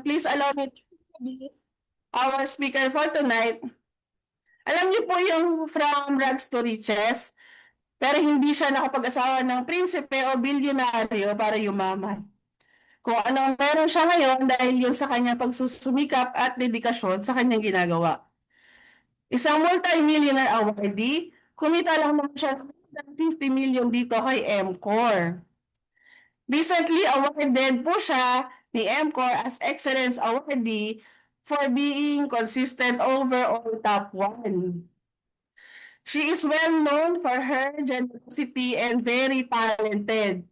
please allow me to be our speaker for tonight. Alam niyo po yung From Rags to Riches, pero hindi siya nakapag-asawa ng prinsipe o bilyonaryo para yumaman. Kung ano ang meron siya ngayon dahil yun sa kanyang pagsusumikap at dedikasyon sa kanyang ginagawa. Isang multi-millionaire awardee, kumita lang naman siya ng 50 million dito kay MCOR. Recently awarded po siya ni MCOR as Excellence Awardee for being consistent overall top 1. She is well known for her generosity and very talented.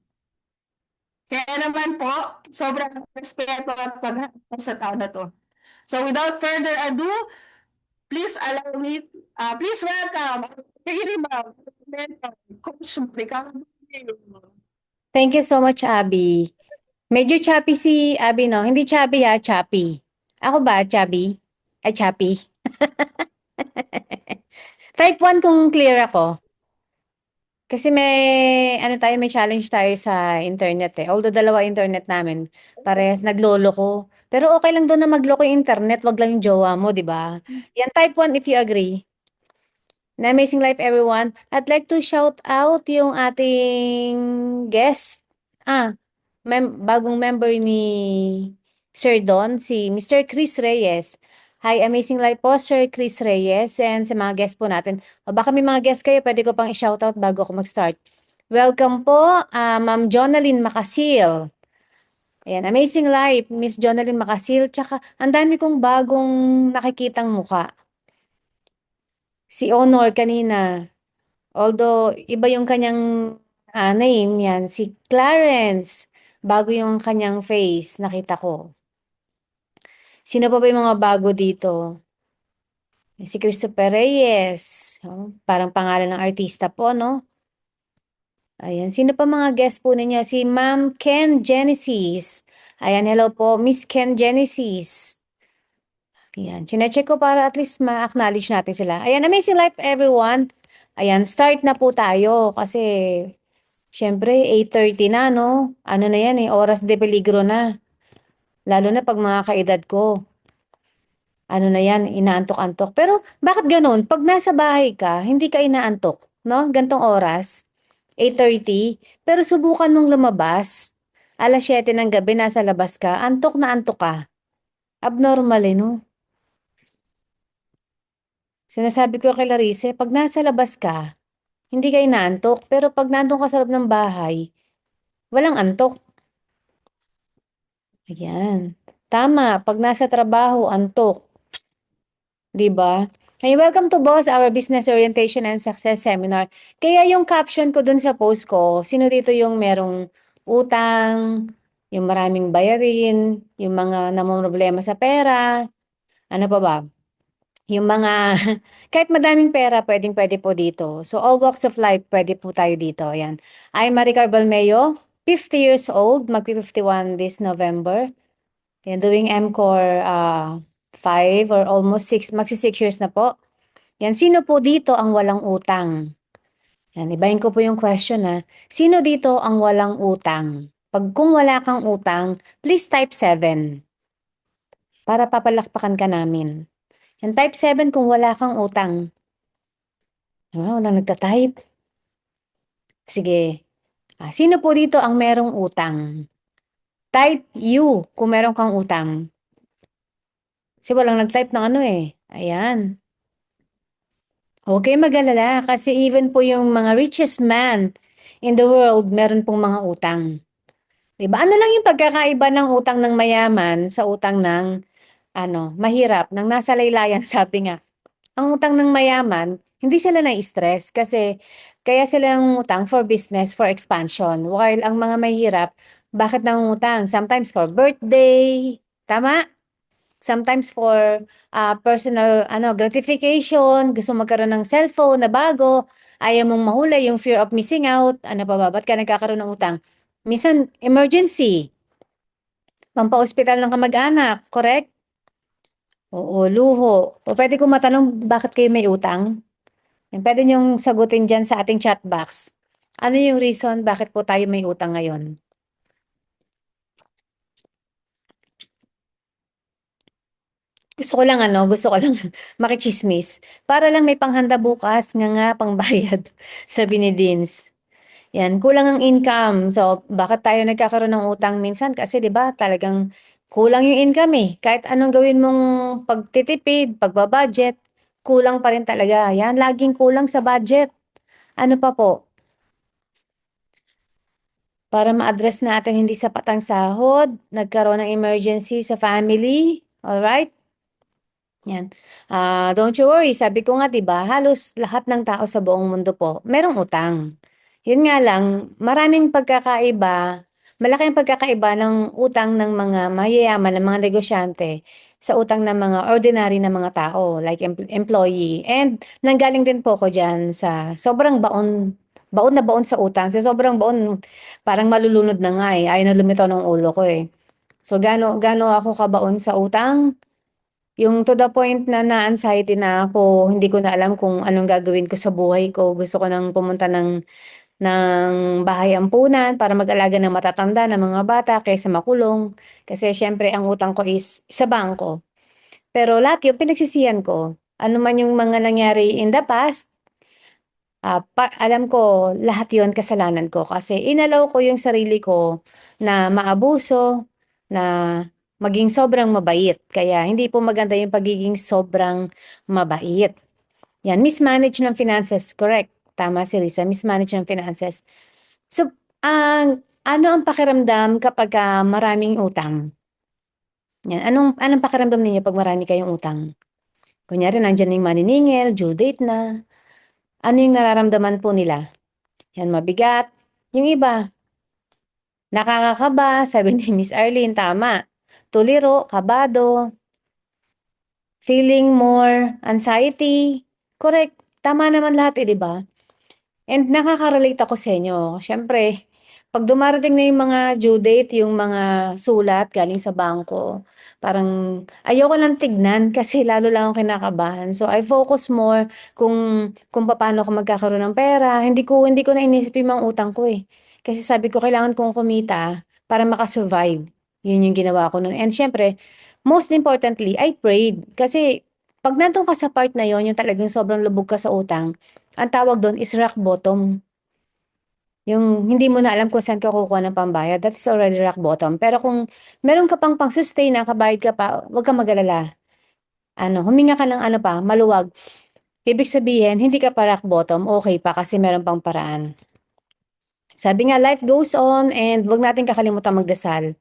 Kaya naman po, sobrang respeto at paghahanap sa tao na to. So without further ado, please allow me, please welcome kay Rima, Coach Ricardo. Thank you so much, Abby. Medyo choppy si Abby, no? Hindi chubby ha, choppy. Ako ba, chubby? Ay, choppy. Type 1 kung clear ako. Kasi may challenge tayo sa internet eh. Although dalawa internet namin, parehas naglolo ko. Pero okay lang doon na magloko yung internet, wag lang yung jowa mo, di ba? Yan, type 1 if you agree. Na Amazing Life, everyone. I'd like to shout out yung ating guest. Bagong member ni Sir Don, si Mr. Chris Reyes. Hi, Amazing Life po, Sir Chris Reyes, and sa mga guest po natin. O baka may mga guest kayo, pwede ko pang i-shoutout bago ako mag-start. Welcome po, Ma'am Jonalyn Macasil. Ayan, Amazing Life, Miss Jonalyn Macasil. Tsaka, ang dami kong bagong nakikitang muka. Si Honor kanina. Although, iba yung kanyang name yan. Si Clarence. Bago yung kanyang face, nakita ko. Sino pa ba yung mga bago dito? Si Christopher Reyes. Oh, parang pangalan ng artista po, no? Ayan. Sino pa mga guest po ninyo? Si Ma'am Ken Genesis. Ayan, hello po. Miss Ken Genesis. Ayan. Chinecheck ko para at least ma-acknowledge natin sila. Ayan, Amazing Life, everyone. Ayan, start na po tayo kasi syempre 8:30 na, no? Ano na yan eh, oras de peligro na. Lalo na pag mga kaedad ko. Ano na yan, inaantok-antok. Pero bakit ganun? Pag nasa bahay ka, hindi ka inaantok, no? Gantong oras, 8:30. Pero subukan mong lumabas, 7:00 ng gabi, nasa labas ka, antok na antok ka. Abnormal eh, no? Sinasabi ko kay Clarice, pag nasa labas ka, hindi ka inaantok. Pero pag nandun ka sa loob ng bahay, walang antok. Ayan. Tama, pag nasa trabaho, antok. 'Di ba? Hey, welcome to Boss, our Business Orientation and Success Seminar. Kaya yung caption ko dun sa post ko, sino dito yung merong utang, yung maraming bayarin, yung mga namomroblema sa pera, ano pa ba? Yung mga, kahit madaming pera, pwedeng-pwede po dito. So, all walks of life, pwede po tayo dito. Ayan. I'm Maricar Balmeo, 50 years old, mag-51 this November. Yan, doing MCOR 5 or almost 6, magsi 6 years na po. Yan, sino po dito ang walang utang? Yan, ibahin ko po yung question ha. Sino dito ang walang utang? Kung wala kang utang, please type 7 para papalakpakan ka namin. Yan, type 7 kung wala kang utang. Walang nagtatype. Sige. Sino po dito ang merong utang? Type U kung meron kang utang. Kasi walang nag-type ng ano eh. Ayan. Okay, mag-alala kasi even po yung mga richest man in the world, meron pong mga utang. Diba? Ano lang yung pagkakaiba ng utang ng mayaman sa utang ng mahirap, ng nasa laylayan, sabi nga. Ang utang ng mayaman, hindi sila na-stress kasi kaya sila utang for business, for expansion. While ang mga mahirap, bakit nangungutang? Sometimes for birthday, tama? Sometimes for personal gratification, gusto magkaroon ng cellphone na bago, ayaw mong mahuli yung fear of missing out, ano pa ba, ba't ka nagkakaroon ng utang? Minsan, emergency, pampa-ospital ng kamag-anak, correct? Oo, luho. O pwede ko matanong bakit kayo may utang? Pwede niyong sagutin dyan sa ating chat box. Ano yung reason bakit po tayo may utang ngayon? Gusto ko lang makichismis para lang may panghanda bukas, nga pangbayad sabi ni Deans. Yan, kulang ang income. So, bakit tayo nagkakaroon ng utang minsan? Kasi 'di ba, talagang kulang yung income eh. Kahit anong gawin mong pagtitipid, pagbabudget, kulang pa rin talaga. Yan, laging kulang sa budget. Ano pa po? Para ma-address natin hindi sapat ang sahod, nagkaroon ng emergency sa family, alright? Yan. Don't you worry, sabi ko nga 'di ba, halos lahat ng tao sa buong mundo po merong utang. Yun nga lang, malaki ang pagkakaiba ng utang ng mga mayayaman, ng mga negosyante sa utang ng mga ordinary na mga tao like employee. And nanggaling din po ako diyan sa sobrang baon na baon sa utang. Sa sobrang baon, parang malulunod na nga eh. Ayaw na lumitaw ng ulo ko eh. So gaano ako kabaon sa utang? Yung to the point na na-anxiety na ako, hindi ko na alam kung anong gagawin ko sa buhay ko. Gusto ko nang pumunta ng bahay ampunan para mag-alaga ng matatanda na mga bata kaysa makulong. Kasi siyempre ang utang ko is sa bangko. Pero lahat yun pinagsisihan ko. Ano man yung mga nangyari in the past, alam ko lahat yun kasalanan ko. Kasi inalaw ko yung sarili ko na maabuso, na maging sobrang mabait. Kaya hindi po maganda yung pagiging sobrang mabait. Yan, mismanage ng finances, correct. Tama si Lisa, mismanage ng finances. So, ano ang pakiramdam kapag maraming utang? Yan, anong pakiramdam ninyo pag marami kayong utang? Kunyari, nandiyan na yung maniningil, due date na. Ano yung nararamdaman po nila? Yan, mabigat. Yung iba, nakakakaba, sabi ni Miss Arlene, tama. Tuliro, kabado, feeling more anxiety. Correct. Tama naman lahat eh, di ba? And nakaka-relate ako sa inyo. Siyempre, 'pag dumarating na yung mga due date, yung mga sulat galing sa bangko, parang ayoko ng tignan kasi lalo lang akong kinakabahan. So, I focus more kung papaano ako magkakaroon ng pera. Hindi ko na inisip yung mga utang ko eh. Kasi sabi ko kailangan kong kumita para makasurvive. Yun yung ginawa ko nun. And siyempre, most importantly, I prayed. Kasi 'pag nandun ka sa part na yon, yung talagang sobrang lubog ka sa utang, ang tawag dun is rock bottom. Yung hindi mo na alam kung saan ka kukuha ng pambayad, that is already rock bottom. Pero kung meron ka pang pang-sustain, nakabayad ka pa, huwag kang mag-alala. Huminga ka ng maluwag. Ibig sabihin, hindi ka pa rock bottom, okay pa kasi meron pang paraan. Sabi nga, life goes on and huwag natin kakalimutan magdasal.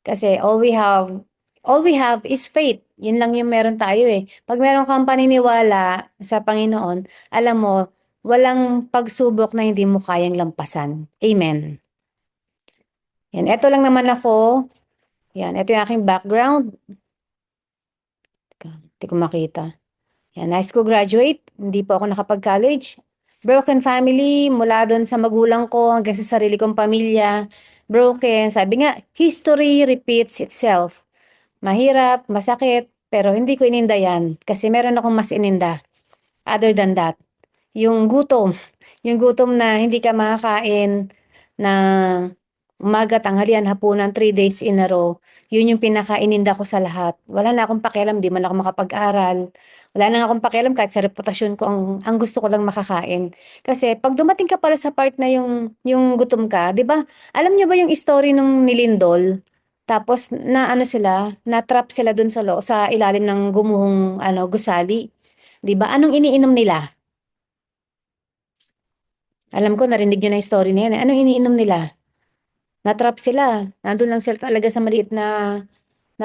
Kasi all we have is faith. Yun lang yung meron tayo eh. Pag meron kang paniniwala sa Panginoon, alam mo, walang pagsubok na hindi mo kayang lampasan. Amen. Yan, eto lang naman ako. Yan, eto yung aking background. Teka, hindi ko makita. Yan, high school graduate. Hindi po ako nakapag-college. Broken family, mula doon sa magulang ko hanggang sa sarili kong pamilya. Broken. Sabi nga, history repeats itself. Mahirap, masakit, pero hindi ko ininda yan kasi meron akong mas ininda. Other than that, yung gutom, yung gutom na hindi ka makakain na umaga, tanghalian, hapunan, 3 days in a row, yun yung pinakaininda ko sa lahat. Wala na akong pakialam, di man ako makapag-aral. Wala na akong pakialam kahit sa reputasyon ko, ang gusto ko lang makakain. Kasi pag dumating ka pala sa part na yung gutom ka, di ba? Alam niyo ba yung story nung nilindol? Tapos na ano sila, na-trap sila dun sa ilalim ng gumuhong gusali. 'Di ba? Anong iniinom nila? Alam ko narinig niyo na yung story na yan, eh. Anong iniinom nila? Na-trap sila. Nandun lang sila talaga sa maliit na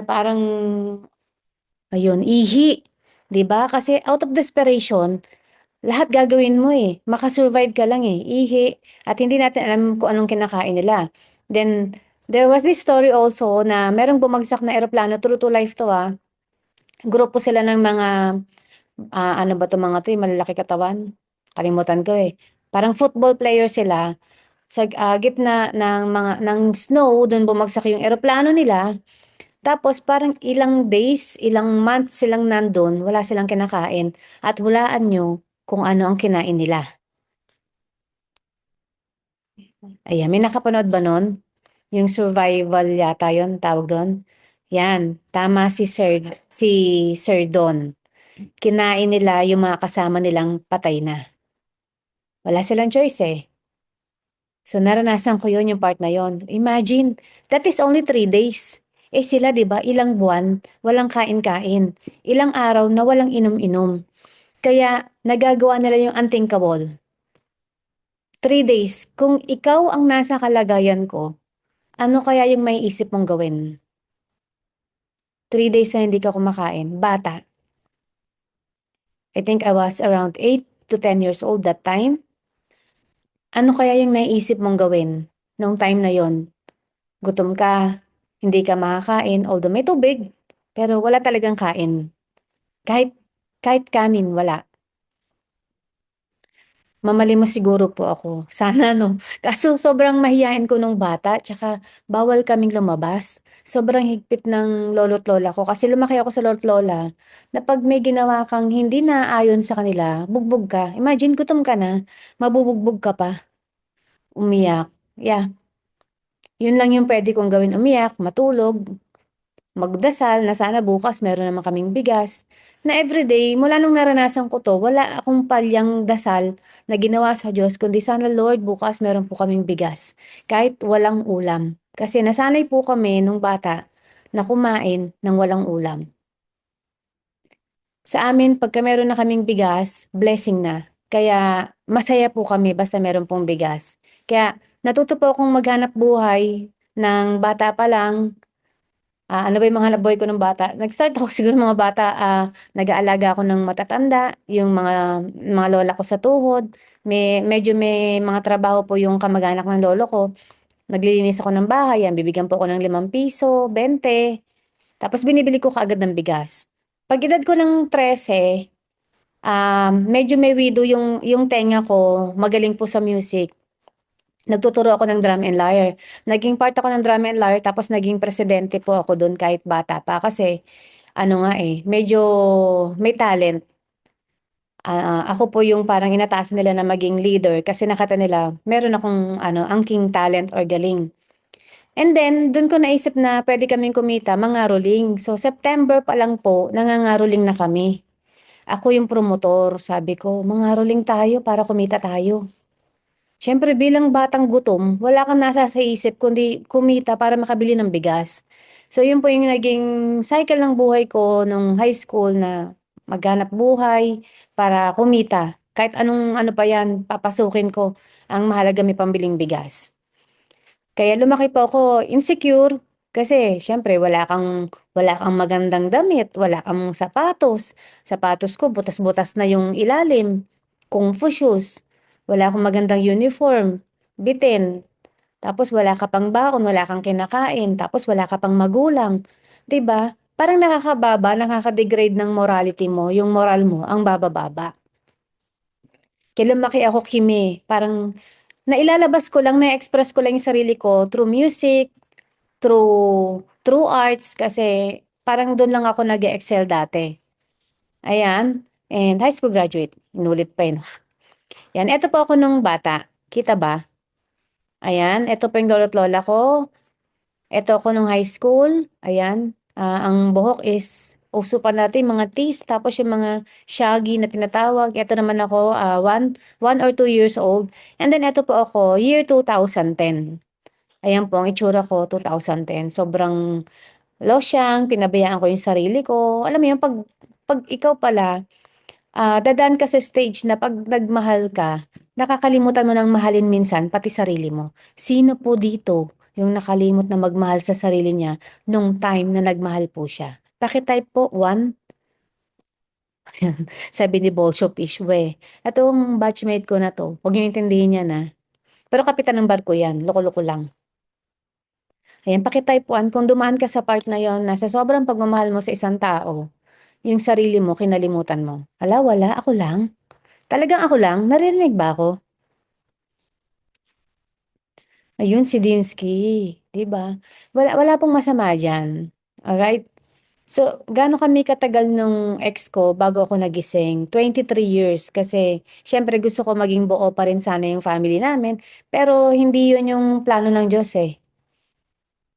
parang ayun, ihi. 'Di ba? Kasi out of desperation, lahat gagawin mo eh. Makasurvive ka lang eh. Ihi. At hindi natin alam kung anong kinakain nila. Then, there was this story also na merong bumagsak na eroplano, true to life to ah. Grupo sila ng mga, ano ba 'tong mga 'to, yung malalaki katawan? Kalimutan ko eh. Parang football player sila. Sa gitna ng snow, dun bumagsak yung eroplano nila. Tapos parang ilang days, ilang months silang nandun, wala silang kinakain. At hulaan nyo kung ano ang kinain nila. Ayan, may nakapanood ba nun? Yung survival yata yon tawag doon. Yan, tama si Sir Don. Kinain nila yung mga kasama nilang patay na. Wala silang choice eh. So naranasan ko yun, yung part na yun. Imagine, that is only 3 days. Eh sila, di ba, ilang buwan, walang kain-kain. Ilang araw na walang inom-inom. Kaya nagagawa nila yung unthinkable. 3 days. Kung ikaw ang nasa kalagayan ko, ano kaya yung may isip mong gawin? 3 days na hindi ka kumakain. Bata. I think I was around 8 to 10 years old that time. Ano kaya yung naiisip mong gawin nung time na yon? Gutom ka, hindi ka makakain, although may tubig, pero wala talagang kain. Kahit, kahit kanin, wala. Mamalimos siguro po ako. Sana no. Kaso sobrang mahiyain ko nung bata, tsaka bawal kaming lumabas. Sobrang higpit ng lolo't lola ko kasi lumaki ako sa lolo't lola na pag may ginawa kang hindi naayon sa kanila, bugbog ka. Imagine gutom ka na, mabubugbog ka pa, umiyak. Yeah, yun lang yung pwede kong gawin, umiyak, matulog, magdasal na sana bukas meron naman kaming bigas. Na everyday, mula nung naranasan ko 'to, wala akong palyang dasal na ginawa sa Diyos kundi sana Lord bukas meron po kaming bigas, kahit walang ulam. Kasi nasanay po kami nung bata na kumain ng walang ulam. Sa amin pagka meron na kaming bigas, blessing na. Kaya masaya po kami basta meron pong bigas. Kaya natuto po akong maghanap buhay ng bata pa lang. Ano ba yung mga nabuhay ko nung bata? Nag-start ako siguro mga bata, nag-aalaga ako ng matatanda, yung mga lola ko sa tuhod. Medyo may mga trabaho po yung kamag-anak ng lolo ko. Naglilinis ako ng bahay, yan, bibigyan po ako ng 5 piso, 20. Tapos binibili ko kaagad ng bigas. Pag edad ko ng 13, medyo may wido yung tenga ko, magaling po sa music. Nagtuturo ako ng drum and lyre. Naging part ako ng drum and lyre tapos naging presidente po ako dun kahit bata pa kasi ano nga eh, medyo may talent. Ako po yung parang inatasan nila na maging leader kasi nakita nila meron akong angking talent or galing. And then, dun ko naisip na pwede kaming kumita, mangaroling. So, September pa lang po, nangangaroling na kami. Ako yung promotor, sabi ko, mangaroling tayo para kumita tayo. Siyempre bilang batang gutom, wala kang nasa sa isip kundi kumita para makabili ng bigas. So yun po yung naging cycle ng buhay ko nung high school na maghanap buhay para kumita. Kahit anong ano pa yan, papasukin ko, ang mahalaga may pambiling bigas. Kaya lumaki po ako insecure kasi siyempre wala kang magandang damit, wala kang sapatos. Sapatos ko butas-butas na yung ilalim, kung fu shoes. Wala akong magandang uniform, bitin. Tapos wala ka pang baon, wala kang kinakain, tapos wala ka pang magulang. 'Di ba? Parang nakakababa, nakaka-degrade ng morality mo, yung moral mo ang baba-baba. Kaya lumaki ako kimi, parang nailalabas ko lang, na-express ko lang yung sarili ko through music, through arts kasi parang dun lang ako nag-excel dati. Ayan, and high school graduate, inulit pa yun. Yan, eto po ako nung bata. Kita ba? Ayan, eto po yung lolo't lola ko. Eto ako nung high school. Ayan, ang buhok is uso pa natin mga tees, tapos yung mga shaggy na tinatawag. Eto naman ako, 1 or 2 years old. And then eto po ako, year 2010. Ayan po ang itsura ko, 2010. Sobrang losyang, pinabayaan ko yung sarili ko. Alam mo yun, pag ikaw pala, dadaan ka sa stage na 'pag nagmahal ka, nakakalimutan mo ng mahalin minsan pati sarili mo. Sino po dito yung nakalimot na magmahal sa sarili niya nung time na nagmahal po siya? Paki-type po, 1. Sabi ni Bolsho Fishwe. Itong batchmate ko na 'to, huwag niyong intindihin yan, pero kapitan ng barko yan, loko-loko lang. Ayan, paki-type 1 kung dumaan ka sa part na yon na sa sobrang pagmamahal mo sa isang tao, yung sarili mo kinalimutan mo. Hala, wala, ako lang? Talagang ako lang? Naririnig ba ako? Ayun si Dinsky, 'di ba? Wala pong masama diyan, alright? So, gaano kami katagal nung ex ko bago ako nagising? 23 years kasi siyempre gusto ko maging buo pa rin sana yung family namin, pero hindi yun yung plano ng Diyos, eh.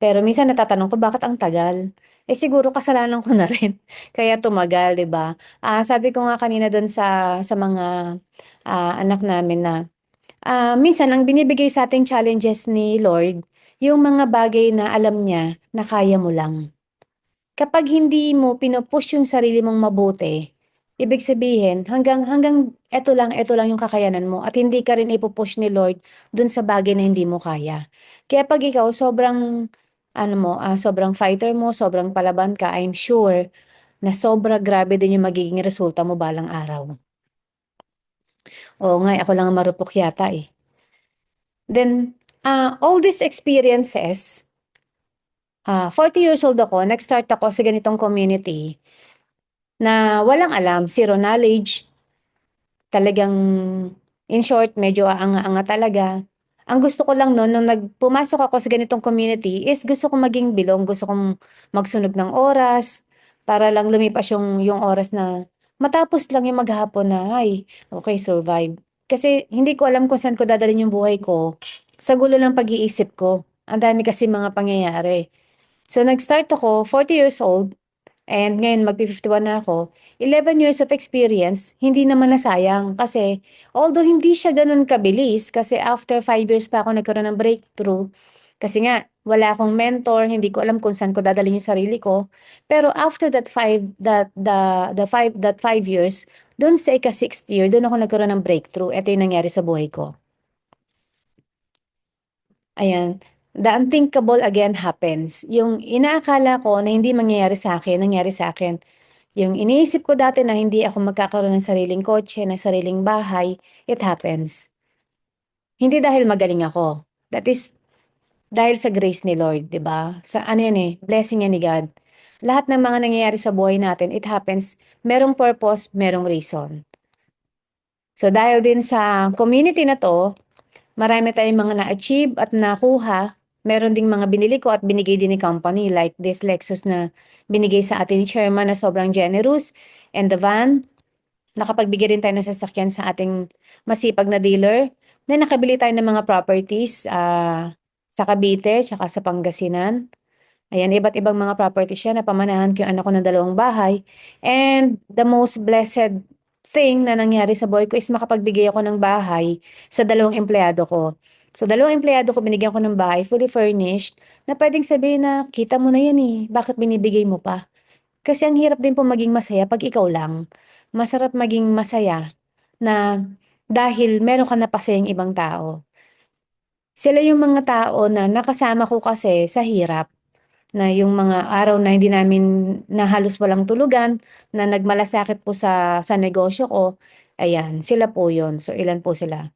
Pero minsan natatanong ko bakit ang tagal? Eh, siguro kasalanan ko na rin kaya tumagal, 'di ba? Sabi ko nga kanina do'n sa mga, anak namin na, minsan ang binibigay sa'ting challenges ni Lord, yung mga bagay na alam niya na kaya mo lang. Kapag hindi mo pinu-push yung sarili mong mabuti, ibig sabihin hanggang hanggang eto lang yung kakayanan mo at hindi ka rin ipu-push ni Lord dun sa bagay na hindi mo kaya. Kaya 'pag ikaw sobrang ano mo, sobrang fighter mo, sobrang palaban ka, I'm sure na sobra grabe din yung magiging resulta mo balang araw. Oo nga, ako lang ang marupok yata, eh. Then, all these experiences, 40 years old ako, nag-start ako sa ganitong community na walang alam, zero knowledge, talagang in short medyo aanga-anga talaga. Ang gusto ko lang nun nung pumasok ako sa ganitong community is gusto kong maging belong, gusto kong magsunog ng oras, para lang lumipas yung oras na matapos lang yung maghapon na, "Ay, okey survive." Kasi hindi ko alam kung saan ko dadalhin yung buhay ko, sa gulo ng pag-iisip ko. Ang dami kasing mga pangyayari. So nag-start ako, 40 years old. And ngayon magfi-51 na ako, 11 years of experience, hindi naman nasayang kasi although hindi siya gano'n kabilis kasi after 5 years pa ako nagkaroon ng breakthrough. Kasi nga wala akong mentor, hindi ko alam kung saan ko dadalhin yung sarili ko. Pero after that 5 that the 5 years, do'n sa ika-6th year, do'n ako nagkaroon ng breakthrough. Ito yung nangyari sa buhay ko. Ayan, the unthinkable again happens. Yung inaakala ko na hindi mangyayari sa akin, nangyari sa akin. Yung iniisip ko dati na hindi ako magkakaroon ng sariling kotse, ng sariling bahay, it happens. Hindi dahil magaling ako. That is dahil sa grace ni Lord, 'di ba? Sa ano yan eh, blessing yan ni God. Lahat ng mga nangyayari sa buhay natin, it happens, merong purpose, merong reason. So dahil din sa community na 'to, marami tayong mga na-achieve at nakuha. Meron ding mga binili ko at binigay din ni company like this Lexus na binigay sa atin ni chairman na sobrang generous, and the van. Nakapagbigay rin tayo ng sasakyan sa ating masipag na dealer, na nakabili tayo ng mga properties, sa Cavite tsaka sa Pangasinan. Ayan, iba't ibang mga properties siya, napamanahan ko yung anak ko ng 2 bahay. And the most blessed thing na nangyari sa buhay ko is makapagbigay ako ng bahay sa 2 empleyado ko. So, 2 empleyado ko, binigyan ko ng bahay, fully furnished, na pwedeng sabihin na, kita mo na yan eh, bakit binibigay mo pa? Kasi ang hirap din po maging masaya 'pag ikaw lang. Masarap maging masaya na dahil meron ka napasayang ibang tao. Sila yung mga tao na nakasama ko kasi sa hirap, na yung mga araw na hindi namin na halos walang tulugan, na nagmalasakit po sa negosyo ko, ayan, sila po yun. So, ilan po sila?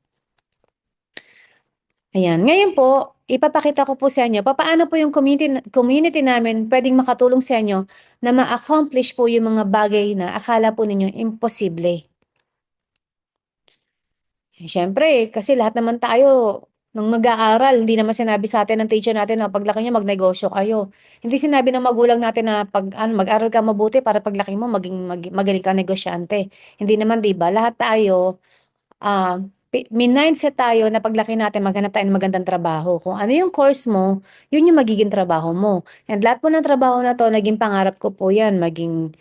Ayan, ngayon po, ipapakita ko po sa inyo papaano po yung community namin puwedeng makatulong sa inyo na ma-accomplish po yung mga bagay na akala po ninyo imposible. Siyempre kasi lahat naman tayo nung nag-aaral hindi naman sinabi sa'tin ng teacher natin na paglaki niyo magnegosyo kayo. Hindi sinabi ng magulang natin na 'pag ano, mag-aral ka mabuti para paglaki mo magaling kang negosyante. Hindi naman, 'di ba? Lahat tayo may mindset tayo na paglaki natin maghanap tayo ng magandang trabaho. Kung ano yung course mo, yun yung magiging trabaho mo. And lahat po ng trabaho na 'to naging pangarap ko po 'yan, maging,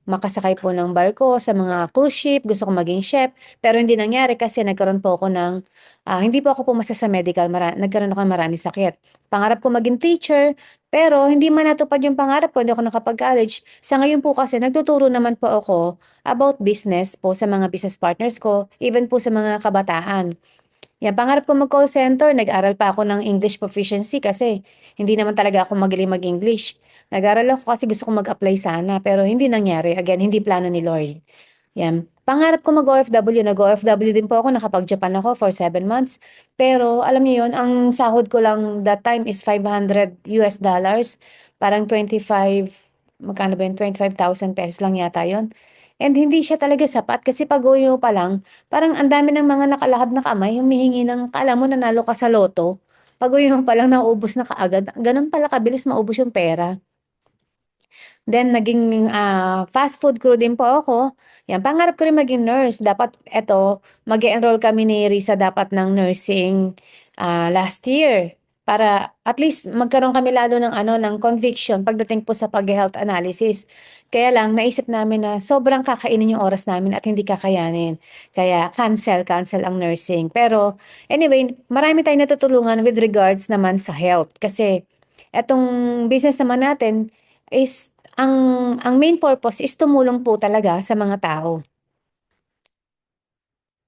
makasakay po ng barko sa mga cruise ship, gusto ko maging chef, pero hindi nangyari kasi nagkaroon po ako ng, hindi po ako pumasa sa medical, nagkaroon ako ng maraming sakit. Pangarap ko maging teacher, pero hindi man natupad yung pangarap ko, hindi ako nakapag-college. Sa ngayon po kasi nagtuturo naman po ako about business po sa mga business partners ko, even po sa mga kabataan. Yan, pangarap ko mag-call center, nag-aral pa ako ng English proficiency kasi hindi naman talaga ako magaling mag-English. Nag-aral ako kasi gusto ko mag-apply sana, pero hindi nangyari. Again, hindi plano ni Lord. Yan. Pangarap ko mag-OFW, nag-OFW din po ako, nakapag-Japan ako for 7 months. Pero alam niyo yun, ang sahod ko lang that time is $500. Parang 25, magkano ba yun? 25,000 pesos lang yata yun. And hindi siya talaga sapat kasi pag-uwi mo pa lang, parang ang dami ng mga nakalakad na kamay, humihingi ng, akala mo nanalo ka sa loto. Pag-uwi mo pa lang, nauubos na kaagad. Ganun pala kabilis maubos yung pera. Then naging, fast food crew din po ako. Yan, pangarap ko rin maging nurse. Dapat eto, mag-e-enroll kami ni Risa dapat ng nursing, last year. para at least magkaroon kami lalo ng ano, ng conviction pagdating po sa pag-health analysis. Kaya lang naisip namin na sobrang kakainin yung oras namin at hindi kakayanin. Kaya cancel ang nursing. Pero anyway, marami tayong natutulungan with regards naman sa health kasi etong business naman natin is ang main purpose is tumulong po talaga sa mga tao.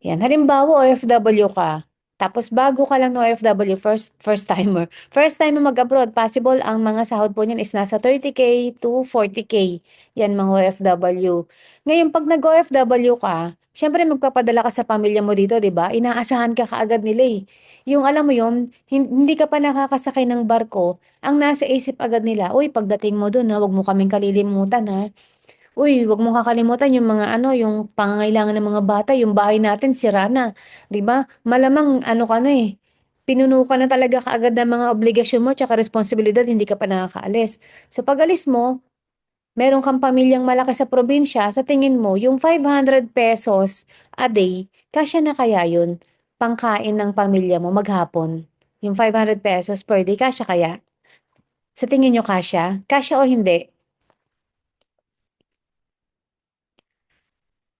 Yan, halimbawa OFW ka, tapos bago ka lang na OFW, first timer. First timer mag-abroad, possible ang mga sahod po niyan is nasa 30K to 40K. Yan mga OFW. Ngayon, pag nag-OFW ka, syempre magpapadala ka sa pamilya mo dito, 'di ba? Inaasahan ka kaagad nila eh. Yung alam mo yun, hindi ka pa nakakasakay ng barko, ang nasa isip agad nila, uy, pagdating mo doon, wag mo kaming kalilimutan ha. Uy, wag mong kakalimutan yung mga ano, yung pangangailangan ng mga bata, yung bahay natin sira na, 'di ba? Malamang ano ka na eh, pinuno ka na talaga kaagad ng mga obligasyon mo tsaka responsibilidad, hindi ka pa nakakaalis. So pag alis mo, meron kang pamilyang malaki sa probinsya, sa tingin mo, yung 500 pesos a day, kasya na kaya yun? Pangkain ng pamilya mo maghapon. Yung 500 pesos per day, kasya kaya? Sa tingin nyo kasya? Kasya o hindi?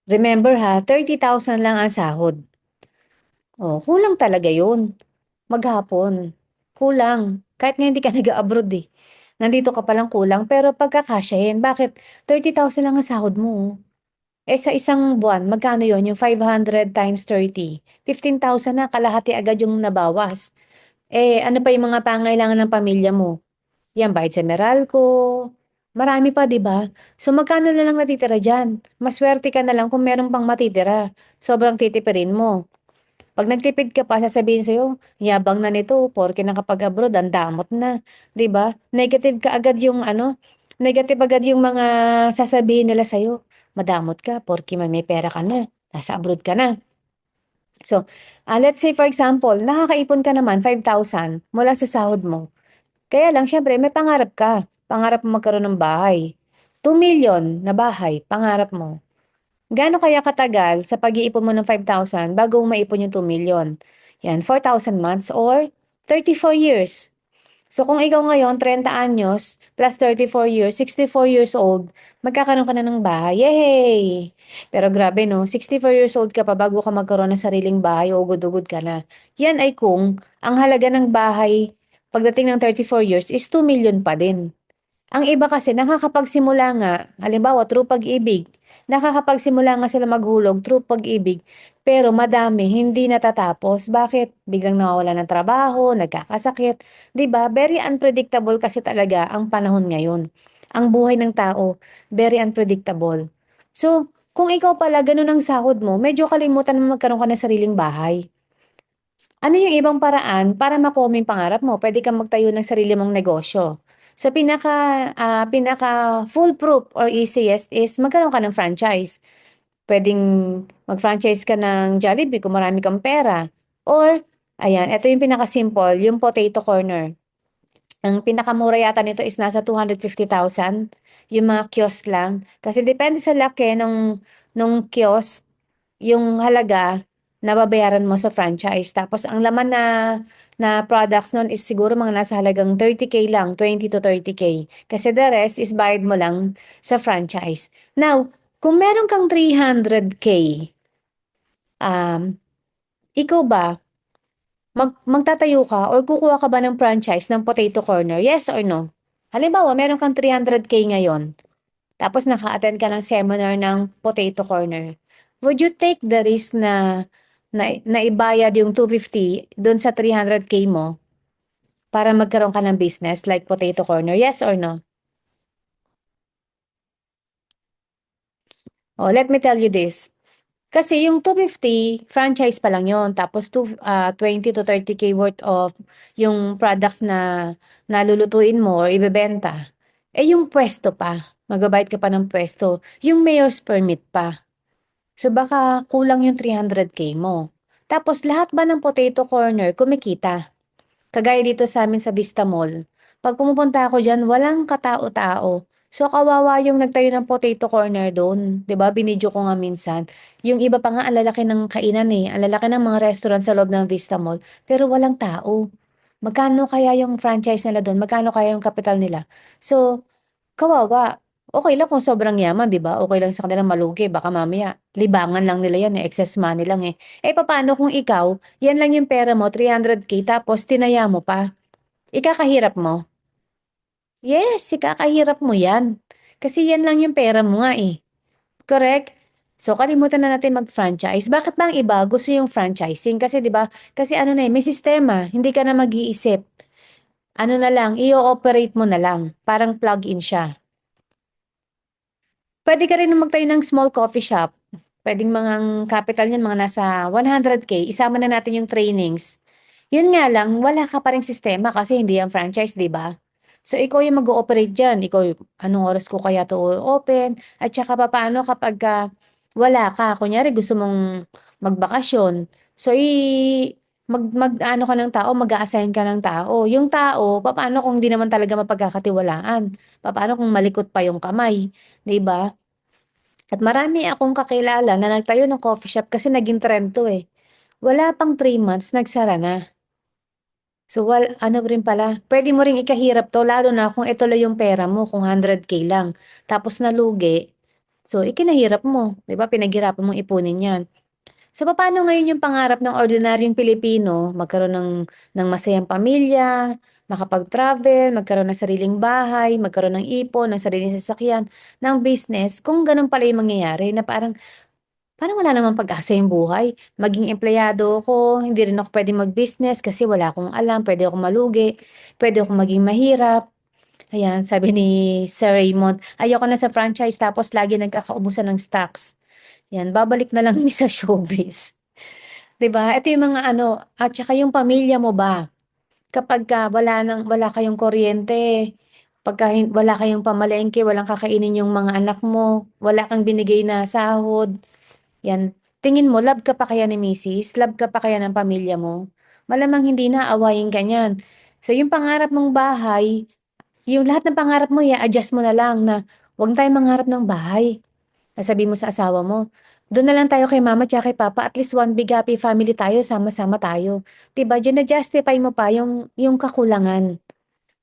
Remember ha, 30,000 lang ang sahod. Oh, kulang talaga yun. Maghapon. Kulang. Kahit nga hindi ka nag-abroad eh. Nandito ka palang kulang, pero pagkakasyahin, bakit 30,000 lang ang sahod mo? Oh. Eh sa isang buwan, magkano yon yung 500 times 30? 15,000 na, kalahati agad yung nabawas. Eh ano pa yung mga pangailangan ng pamilya mo? Yan, bayad sa Meralco, marami pa, di ba? So magkano na lang natitira dyan? Maswerte ka na lang kung meron pang matitira. Sobrang titipirin mo. Pag nagtipid ka pa, sasabihin sa'yo, yabang na nito, porke nakapag-abroad, ang damot na. 'Di ba? Negative ka agad yung ano, negative agad yung mga sasabihin nila sa'yo. Madamot ka, porke may pera ka na, nasa abroad ka na. So, let's say for example, nakakaipon ka naman 5,000 mula sa sahod mo. Kaya lang, syempre, may pangarap ka. Pangarap mo magkaroon ng bahay. 2 million na bahay, pangarap mo. Gaano kaya katagal sa pag-iipon mo ng 5,000 bago mo maipon yung 2 million? Yan, 4,000 months or 34 years. So kung ikaw ngayon, 30 anyos, plus 34 years, 64 years old, magkakaroon ka na ng bahay. Yay! Pero grabe no, 64 years old ka pa bago ka magkaroon ng sariling bahay o ugod-ugod ka na. Yan ay kung ang halaga ng bahay pagdating ng 34 years is 2 million pa din. Ang iba kasi nakakapagsimula nga, halimbawa through pag-ibig, nakakapagsimula nga sila maghulog through pag-ibig, pero madami hindi natatapos. Bakit? Biglang nawawalan ng trabaho, nagkakasakit, 'di ba? Very unpredictable kasi talaga ang panahon ngayon. Ang buhay ng tao, very unpredictable. So, kung ikaw pala ganun ang sahod mo, medyo kalimutan mo magkaroon ka ng sariling bahay. Ano yung ibang paraan para makuha mo yung pangarap mo? Puwede kang magtayo ng sarili mong negosyo. So pinaka foolproof or easiest is magkaroon ka ng franchise. Puwedeng mag-franchise ka ng Jollibee kung marami kang pera or ayan, eto yung pinaka-simple, yung potato corner. Ang pinakamura yata nito is nasa 250,000, yung mga kiosk lang. Kasi depende sa laki nung kiosk yung halaga na babayaran mo sa franchise. Tapos ang laman na products nun is siguro mga nasa halagang 30K lang, 20 to 30K. Kasi the rest is bayad mo lang sa franchise. Now, kung meron kang 300K, um, ikaw ba, magtatayo ka or kukuha ka ba ng franchise ng potato corner? Yes or no? Halimbawa, meron kang 300K ngayon. Tapos naka-attend ka ng seminar ng Potato Corner. Would you take the risk na ibayad yung 250 dun sa 300K mo para magkaroon ka ng business like Potato Corner? Yes or no? Oh, let me tell you this. Kasi yung 250, franchise pa lang yon. Tapos 20 to 30K worth of yung products na nalulutuin mo or ibebenta. Eh yung pwesto pa. Magbabayad ka pa ng pwesto. Yung mayor's permit pa. So baka kulang yung 300K mo. Tapos lahat ba ng potato corner kumikita? Kagaya dito sa amin sa Vista Mall. Pag pumupunta ako diyan, walang katao-tao. So kawawa yung nagtayo ng potato corner doon, 'di ba? Binidyo ko nga minsan. Yung iba pa nga ang lalaki ng kainan eh, ang lalaki ng mga restaurant sa loob ng Vista Mall, pero walang tao. Magkano kaya yung franchise nila dun? Magkano kaya yung kapital nila? So, kawawa. Okey lang kung sobrang yaman, 'di ba? Okey lang sa kanilang malugi baka mamaya libangan lang nila 'yan, eh, excess money lang, eh. Eh, papaano kung ikaw, 'yan lang yung pera mo, 300K tapos tinaya mo pa? Ikakahirap mo. Yes, ikakahirap mo 'yan. Kasi 'yan lang yung pera mo nga, eh, correct? So, kalimutan na natin mag-franchise. Bakit ba ang iba gusto yung franchising? Kasi 'di ba, kasi ano na, eh, may sistema, hindi ka na mag-iisip. Ano na lang, i-o-operate mo na lang, parang plug-in siya. Puwede ka rin magtayo ng small coffee shop. Puwedeng mga capital niyan mga nasa 100K, isama na natin yung trainings. Yun nga lang, wala ka pa ring sistema kasi hindi yan franchise, 'di ba? So, ikaw yung mag-o-operate diyan, ikaw yung, "Anong oras ko kaya 'to open?" At saka papaano kapagka wala ka, kunyari gusto mong magbakasyon, so, mag-aano ka ng tao, mag-a-assign ka ng tao. Yung tao, papaano kung hindi naman talaga mapagkakatiwalaan? Papaano kung malikot pa yung kamay, 'di ba? At marami akong kakilala na nagtayo ng coffee shop kasi naging trend 'to, eh. Wala pang 3 months nagsara na. So, ano rin pala, puwede mo ring ikahirap 'to lalo na kung ito lang yung pera mo, kung 100K lang, tapos nalugi, so ikinahirap mo, 'di ba, pinaghirapan mong ipunin 'yan. So, papaano ngayon yung pangarap ng ordinaryong Pilipino magkaroon ng masayang pamilya, makapag-travel, magkaroon ng sariling bahay, magkaroon ng ipon, ng sariling sasakyan, ng business, kung gano'n pala yung mangyayari na parang parang wala namang pag-asa yung buhay. Maging empleyado ako, hindi rin ako puwedeng mag-business kasi wala akong alam, puwede akong malugi, puwede akong maging mahirap. Ayan, sabi ni Sir Raymond, "Ayoko na sa franchise tapos lagi nagkakaubusan ng stocks." 'Yan, babalik na lang ni sa showbiz. 'Di ba? Ito yung mga ano at saka yung pamilya mo ba, kapagka wala kayong kuryente, pagka wala kayong pamalengke, walang kakainin yung mga anak mo, wala kang binigay na sahod. 'Yan, tingin mo love ka pa kaya ni misis, love ka pa kaya ng pamilya mo? Malamang hindi na, aawayin ka niyan. So yung pangarap mong bahay, yung lahat ng pangarap mo i-a-adjust mo na lang na, "Wag na tayong mangarap ng bahay." Sasabihin mo sa asawa mo, "Dun na lang tayo kay mama tsaka kay papa, at least one big happy family tayo, sama-sama tayo." 'Di ba, jina-justify mo pa yung kakulangan.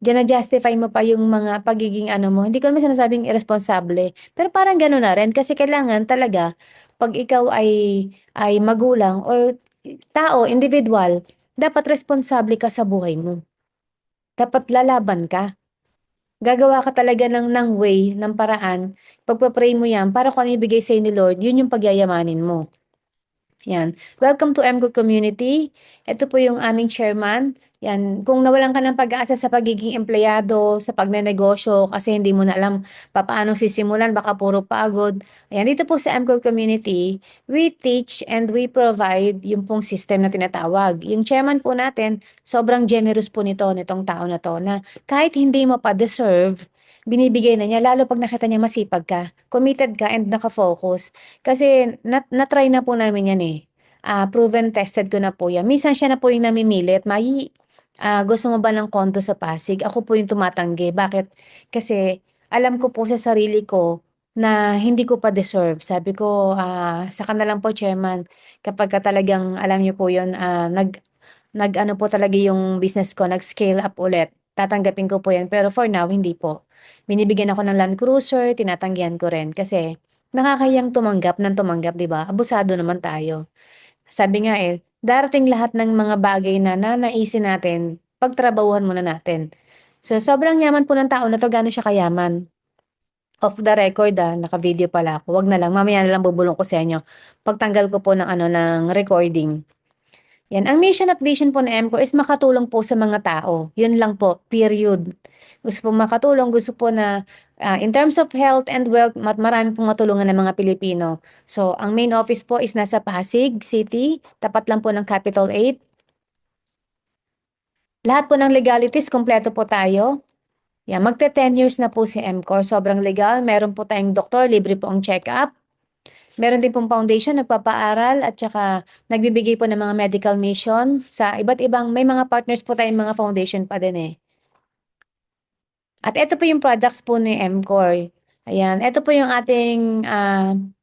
Jina-justify mo pa yung mga pagiging ano mo, hindi ko naman sinasabing iresponsable, pero parang gano'n na rin kasi kailangan talaga 'pag ikaw ay magulang or tao, individual, dapat responsable ka sa buhay mo. Dapat lalaban ka. Gagawa ka talaga ng way, ng paraan, pagpa-pray mo 'yan para kung ano ibigay sa'yo ni Lord, 'yun yung pagyayamanin mo. 'Yan. Welcome to MCO Community. Ito po yung aming chairman. 'Yan, kung nawalan ka ng pag-asa sa pagiging empleyado, sa pagnenegosyo kasi hindi mo na alam papaano sisimulan, baka puro pagod. Ayan, dito po sa MCO Community, we teach and we provide yung pong system na tinatawag. Yung chairman po natin, sobrang generous po nitong tao na 'to na kahit hindi mo pa deserve, binibigay na niya lalo 'pag nakita niya masipag ka, committed ka and naka-focus. Kasi na-try na po namin 'yan, eh. Proven tested ko na po 'yan. Minsan siya na po yung namimilit, gusto mo ba ng condo sa Pasig?" Ako po yung tumatanggi. Bakit? Kasi alam ko po sa sarili ko na hindi ko pa deserve. Sabi ko, "Saka na lang po chairman kapagka talagang alam niyo po 'yun, nag-ano po talaga yung business ko, nag-scale up ulit, tatanggapin ko po 'yan." Pero for now, hindi po. Binibigyan ako ng Land Cruiser, tinatanggihan ko rin kasi nakakahiyang tumanggap ng tumanggap, 'di ba? Abusado naman tayo. Sabi nga, eh, darating lahat ng mga bagay na nanaisin natin, pagtrabahuhan muna natin. So, sobrang yaman po ng tao na 'to, gaano siya kayaman. Off the record, naka-video pala ako, 'wag na lang, mamaya na lang bubulong ko sa inyo, pagtanggal ko po ng ano, ng recording. 'Yan, ang mission at vision po ng MCOR is makatulong po sa mga tao, 'yun lang po, period. Gusto pong makatulong, gusto po na, in terms of health and wealth marami pong matulungan ng mga Pilipino. So, ang main office po is nasa Pasig City, tapat lang po ng Capitol 8. Lahat po ng legalities kumpleto po tayo. 'Yan, magte-10 years na po si MCOR, sobrang legal, meron po tayong doktor, libre po ang check-up. Meron din pong foundation, nagpapaaral at tsaka nagbibigay po ng mga medical mission sa iba't ibang may mga partners po tayong mga foundation pa din, eh. At eto po yung products po ni MCOR. Ayan, eto po yung ating,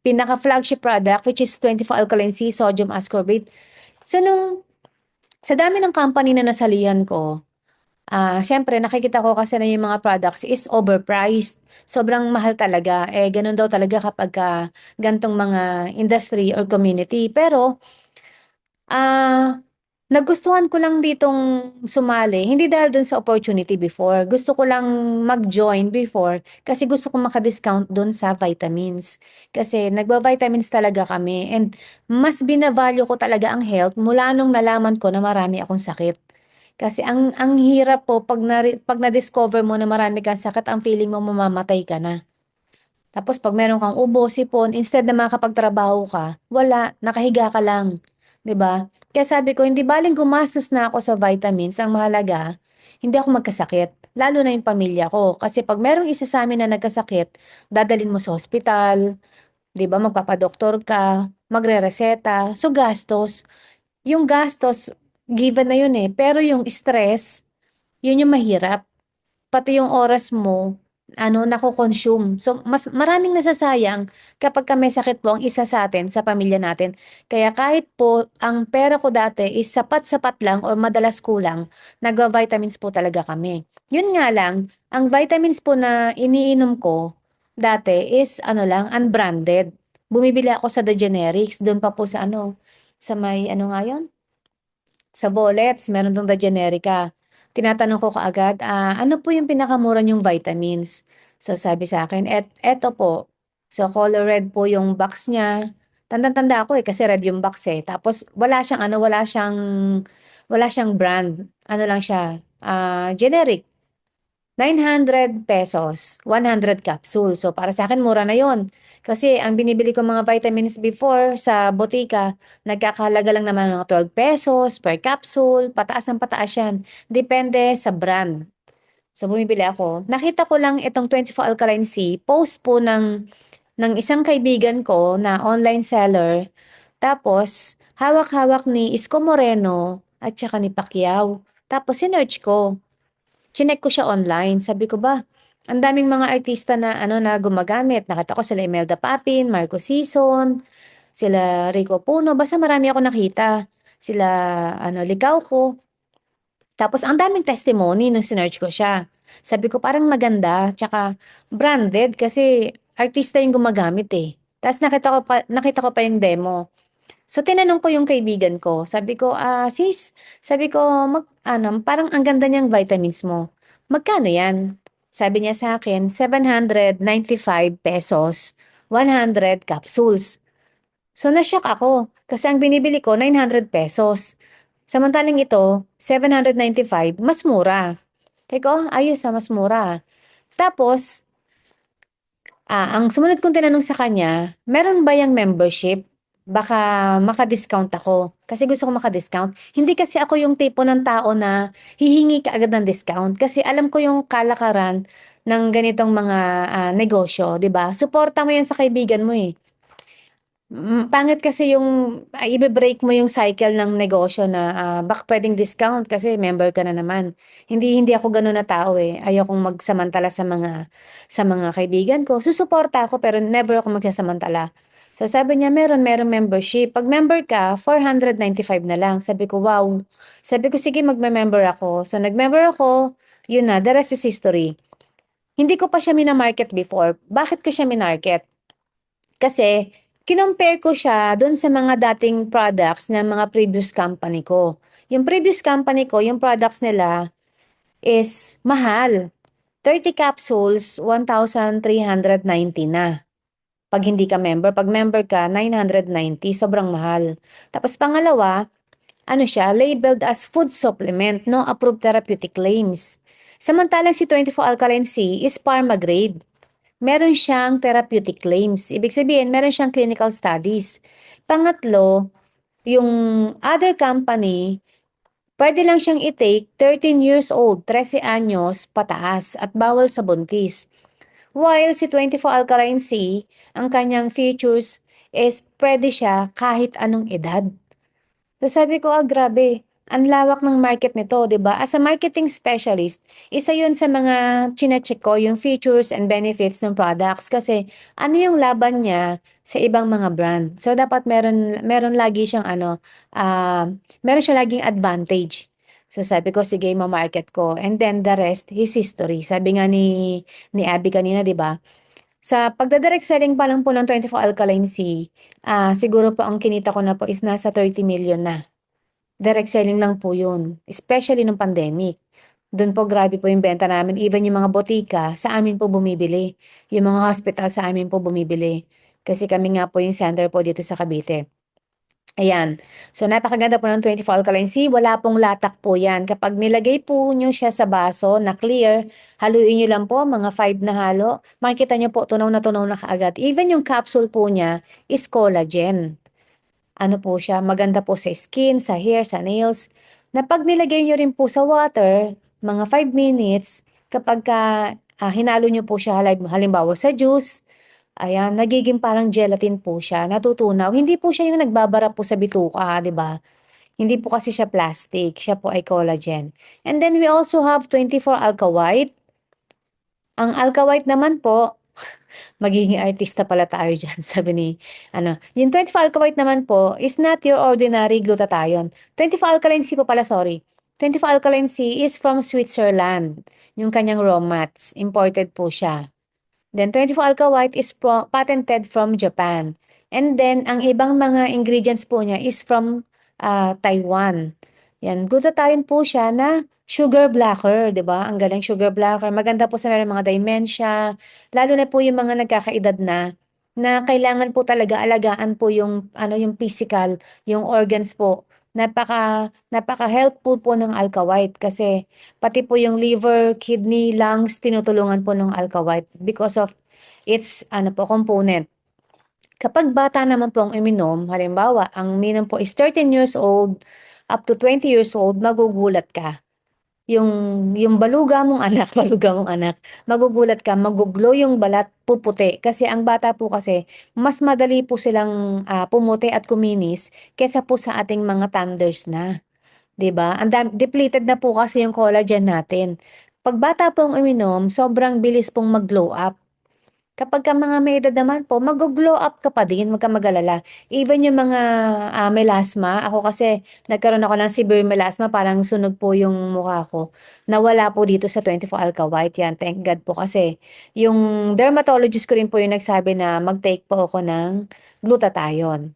pinaka-flagship product which is 24 alkaline sea sodium ascorbate. So, nung Sa dami ng company na nasalihan ko, siyempre nakikita ko kasi na yung mga products is overpriced. Sobrang mahal talaga. Eh, ganun daw talaga kapag gantong mga industry or community. Pero, ah, nagustuhan ko lang ditong sumali. Hindi dahil dun sa opportunity before. Gusto ko lang mag-join before kasi gusto ko maka-discount dun sa vitamins. Kasi nagba-vitamins talaga kami and mas binavalue ko talaga ang health mula nung nalaman ko na marami akong sakit. Kasi ang hirap po pag na-discover mo na marami kang sakit, ang feeling mo mamamatay ka na. Tapos pag meron kang ubo, sipon, instead na makakapagtrabaho ka, wala, nakahiga ka lang, 'di ba? Kaya sabi ko, hindi baling gumastos na ako sa vitamins, ang mahalaga, hindi ako magkasakit, lalo na yung pamilya ko. Kasi pag merong isa sa amin na nagkasakit, dadalhin mo sa ospital, 'di ba? Magpapadoktor ka, magrereseta, so gastos. Yung gastos, given na yun eh. Pero yung stress, yun yung mahirap. Pati yung oras mo, ano, nako-consume. So, mas maraming nasasayang kapag ka may sakit po ang isa sa atin, sa pamilya natin. Kaya kahit po ang pera ko dati is sapat-sapat lang or madalas kulang, nagva-vitamins po talaga kami. Yun nga lang, ang vitamins po na iniinom ko dati is ano lang, unbranded. Bumibili ako sa The Generics, doon pa po sa ano, sa may ano nga yun? Sa Bullets, meron dong The Generica. Tinatanong ko kaagad, ano po yung pinakamura niyong vitamins? So sabi sa akin, eto po. So color red po yung box niya. Tanda-tanda ako eh kasi red yung box eh. Tapos wala siyang brand. Ano lang siya, generic. 900 pesos, 100 capsule. So, para sa akin, mura na yon. Kasi, ang binibili ko mga vitamins before sa botika, nagkakahalaga lang naman ng 12 pesos per capsule. Pataas ng pataas yan. Depende sa brand. So, bumibili ako. Nakita ko lang itong 24 Alkaline C, post po ng isang kaibigan ko na online seller. Tapos, hawak-hawak ni Isko Moreno at saka ni Pacquiao. Tapos, sinearch ko. Chineck ko siya online. Sabi ko ba, ang daming mga artista na ano na gumagamit. Nakita ko sila Imelda Papin, Marco Sison, sila Rico Puno. Basta marami ako nakita. Sila ano, Ligaw ko. Tapos ang daming testimony nung sinearch ko siya. Sabi ko parang maganda, tsaka branded kasi artista yung gumagamit eh. Tapos nakita ko pa yung demo. So, tinanong ko yung kaibigan ko. Sabi ko, sis, sabi ko, parang ang ganda niyang vitamins mo. Magkano yan? Sabi niya sa akin, 795 pesos, 100 capsules. So, na-shock ako. Kasi ang binibili ko, 900 pesos. Samantalang ito, 795, mas mura. Kaya ko, ayos mas mura. Tapos, ang sumunod kong tinanong sa kanya, meron ba yung membership? Baka maka-discount ako. Kasi gusto ko maka-discount. Hindi kasi ako yung tipo ng tao na hihingi ka agad ng discount. Kasi alam ko yung kalakaran ng ganitong mga negosyo, 'di ba? Suporta mo yan sa kaibigan mo eh. Pangit kasi yung ibe-break mo yung cycle ng negosyo na baka pwedeng discount kasi member ka na naman. Hindi ako gano'n na tao eh. Ayokong magsamantala sa mga kaibigan ko. Susuporta ako pero never ako magsasamantala. So sabi niya meron membership. Pag member ka, 495 na lang. Sabi ko, wow. Sabi ko, sige magme-member ako. So nag-member ako, yun na, the rest is history. Hindi ko pa siya minamarket before. Bakit ko siya minarket? Kasi, kinompare ko siya dun sa mga dating products ng mga previous company ko. Yung previous company ko, yung products nila is mahal. 30 capsules, 1,390 na. Pag hindi ka member, pag member ka, 990, sobrang mahal. Tapos pangalawa, ano siya, labeled as food supplement, no approved therapeutic claims. Samantalang si 24 Alkaline C is pharma grade. Meron siyang therapeutic claims. Ibig sabihin, meron siyang clinical studies. Pangatlo, yung other company, pwede lang siyang i-take 13 years old, 13 anyos, pataas, at bawal sa buntis. While si 24 Alkaline C, ang kanyang features is pwede siya kahit anong edad. So sabi ko, grabe. ang lawak ng market nito, 'di ba? As a marketing specialist, isa 'yun sa mga chine-check ko, yung features and benefits ng products kasi ano yung laban niya sa ibang mga brand. So dapat meron meron lagi siyang meron siya laging advantage. So sabi ko, sige, ma-market ko. And then the rest is history. Sabi nga ni Abby kanina, 'di ba? Sa pagda-direct selling pa lang po ng 24 Alkaline C, siguro po ang kinita ko na po is nasa 30 million na. Direct selling lang po yun, especially nung pandemic. Dun po grabe po yung benta namin, even yung mga botika sa amin po bumibili, yung mga hospital sa amin po bumibili. Kasi kami nga po yung center po dito sa Cavite. Ayan. So, napakaganda po ng 24 Alkaline C. Wala pong latak po yan. Kapag nilagay po nyo siya sa baso na clear, haluin nyo lang po, mga 5 na halo, makikita nyo po tunaw na kaagad. Even yung capsule po niya is collagen. Ano po siya, maganda po sa skin, sa hair, sa nails, na pag nilagay nyo rin po sa water, mga 5 minutes, kapag hinalo nyo po siya, halimbawa sa juice, ayan, nagiging parang gelatin po siya, natutunaw. Hindi po siya yung nagbabara po sa bituka, di ba? Hindi po kasi siya plastic, siya po ay collagen. And then we also have 24 Alka White. Ang Alka White naman po, magiging artista pala tayo diyan, sabi ni yung 24 Alka White naman po is not your ordinary glutathione. 24 Alkaline C po pala, sorry. 24 Alkaline C is from Switzerland. Yung kanyang raw mats, imported po siya. Then 24 Alka White is patented from Japan. And then ang ibang mga ingredients po niya is from Taiwan. Yan, glutathione po siya na sugar blocker, 'di ba? Ang galing, sugar blocker. Maganda po sa mga dementia, lalo na po yung mga nagkakaedad na kailangan po talaga alagaan po yung yung physical, yung organs po. Napaka-helpful po ng Alka White kasi pati po yung liver, kidney, lungs, tinutulungan po ng Alka White because of its component. Kapag bata naman po ang uminom, halimbawa, ang uminom po is 13 years old up to 20 years old, magugulat ka. Yung baluga mong anak, baluga mong anak, magugulat ka, maguglow yung balat, puputi. Kasi ang bata po kasi, mas madali po silang pumuti at kuminis kesa po sa ating mga thunders na. 'Di ba? Depleted na po kasi yung collagen natin. Pag bata pong uminom, sobrang bilis pong mag-glow up. Kapagka mga may edad naman po, mag-glow up ka pa din, wag kang mag-alala. Even yung mga melasma, ako kasi nagkaroon ako ng severe melasma, parang sunog po yung mukha ko. Nawala po dito sa 24 Alka White yan. Thank God po kasi yung dermatologist ko rin po yung nagsabi na mag-take po ako ng glutathione.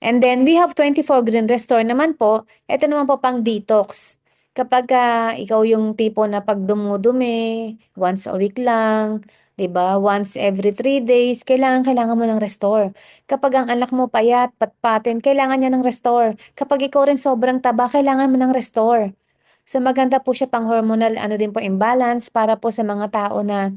And then we have 24 Green Restore naman po. Ito naman po pang detox. Kapag ikaw yung tipo na pag dumudumi, once a week lang, 'di ba? Once every 3 days, kailangan mo ng restore. Kapag ang anak mo payat, patpatin, kailangan niya ng restore. Kapag ikaw rin sobrang taba, kailangan mo ng restore. So maganda po siya pang hormonal din po imbalance para po sa mga tao na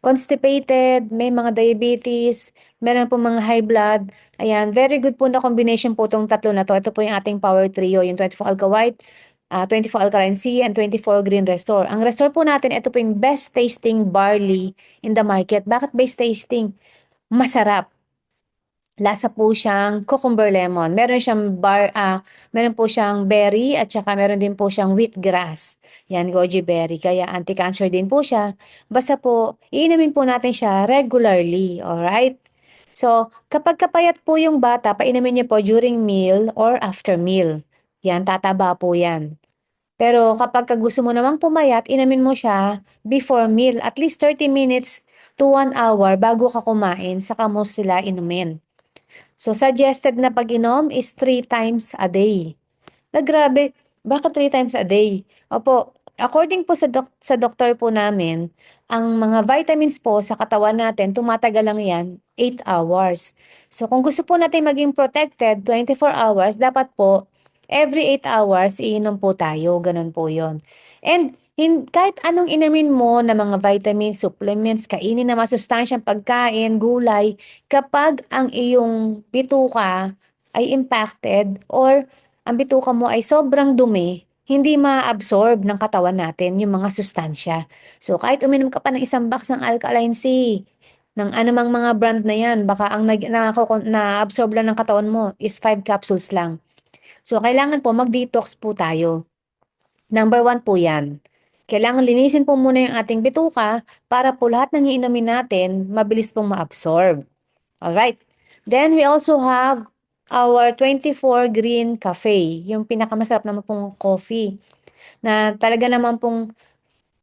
constipated, may mga diabetes, meron po mga high blood. Ayan, very good po na combination po itong tatlo na to. Ito po yung ating power trio, yung 24 Alka White, 24 Alkaline C, and 24 Green Restore. Ang Restore po natin, ito po yung best tasting barley in the market. Bakit best tasting? Masarap. Lasa po siyang cucumber lemon. Meron po siyang berry at saka meron din po siyang wheatgrass. Yan, goji berry. Kaya anti-cancer din po siya. Basta po, iinumin po natin siya regularly. Alright? So, kapag kapayat po yung bata, painumin niyo po during meal or after meal. Yan, tataba po yan. Pero kapag gusto mo namang pumayat, inumin mo siya before meal. At least 30 minutes to 1 hour bago ka kumain, saka mo sila inumin. So, suggested na pag-inom is 3 times a day. Grabe, bakit 3 times a day? Opo, according po sa doktor po namin, ang mga vitamins po sa katawan natin, tumatagal lang yan 8 hours. So, kung gusto po natin maging protected 24 hours, dapat po every 8 hours iinom po tayo. Ganun po yon. And kahit anong inumin mo na mga vitamins, supplements, kainin na masustansyang pagkain, gulay, kapag ang iyong bituka ay impacted or ang bituka mo ay sobrang dumi, hindi ma-absorb ng katawan natin yung mga sustansya. So, kahit uminom ka pa ng isang box ng Alkaline C, ng anumang mga brand na yan, baka ang na-absorb lang ng katawan mo is 5 capsules lang. So, kailangan po mag-detox po tayo. Number 1 po yan. Kailangan linisin po muna yung ating bituka para po lahat ng iinumin natin mabilis pong ma-absorb. Alright. Then we also have our 24 green cafe, yung pinakamasarap naman pong coffee na talaga naman pong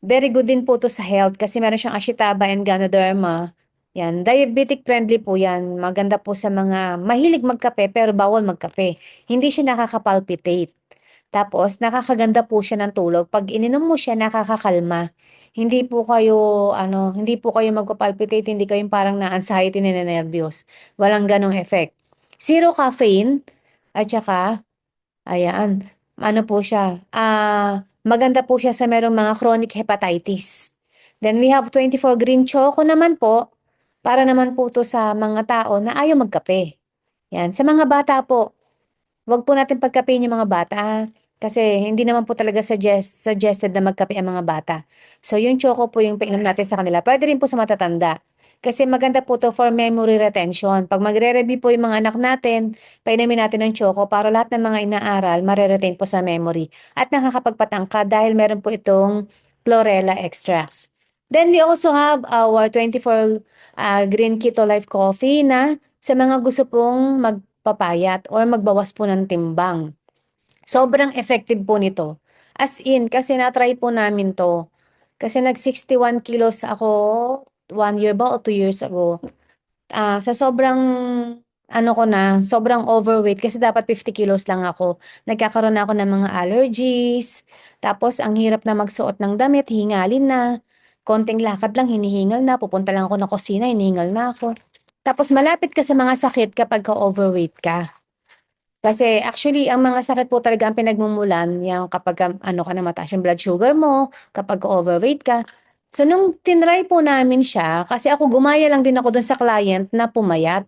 very good din po to sa health kasi meron siyang Ashitaba and Ganoderma. Yan, diabetic friendly po yan. Maganda po sa mga mahilig magkape pero bawal magkape. Hindi siya nakakapalpitate. Tapos, nakakaganda po siya ng tulog. Pag ininom mo siya, nakakakalma. Hindi po kayo magpapalpitate, hindi kayo parang na-anxiety, ninenervyos. Walang ganong effect. Zero caffeine, at saka, ayan, ano po siya, maganda po siya sa merong mga chronic hepatitis. Then we have 24 green choco naman po, para naman po to sa mga tao na ayaw magkape. Yan, sa mga bata po, wag po natin pagkapein yung mga bata, kasi hindi naman po talaga suggested na magkape ang mga bata. So, yung choco po yung painom natin sa kanila. Puwede rin po sa matatanda. Kasi maganda po 'to for memory retention. 'Pag magre-review po yung mga anak natin, painumin natin ng choco para lahat ng mga inaaral mare-retain po sa memory at nakakapagpatangkad dahil meron po itong chlorella extracts. Then we also have our 24 green keto life coffee na sa mga gusto pong magpapayat or magbawas po ng timbang. Sobrang effective po nito. As in, kasi na-try po namin 'to. Kasi nag 61 kilos ako 1 year ba o 2 years ago. Sa sobrang ano ko na, sobrang overweight kasi dapat 50 kilos lang ako. Nagkakaroon na ako ng mga allergies, tapos ang hirap na magsuot ng damit, hingalin na. Konting lakad lang, hinihingal na. Pupunta lang ako ng kusina, hinihingal na ako. Tapos malapit ka sa mga sakit kapag ka-overweight ka. Kasi actually ang mga sakit po talaga ang pinagmumulan yang kapagka ano ka na mataas yung blood sugar mo, kapagka overweight ka. So nung tinry po namin siya, kasi ako gumaya lang din ako dun sa client na pumayat.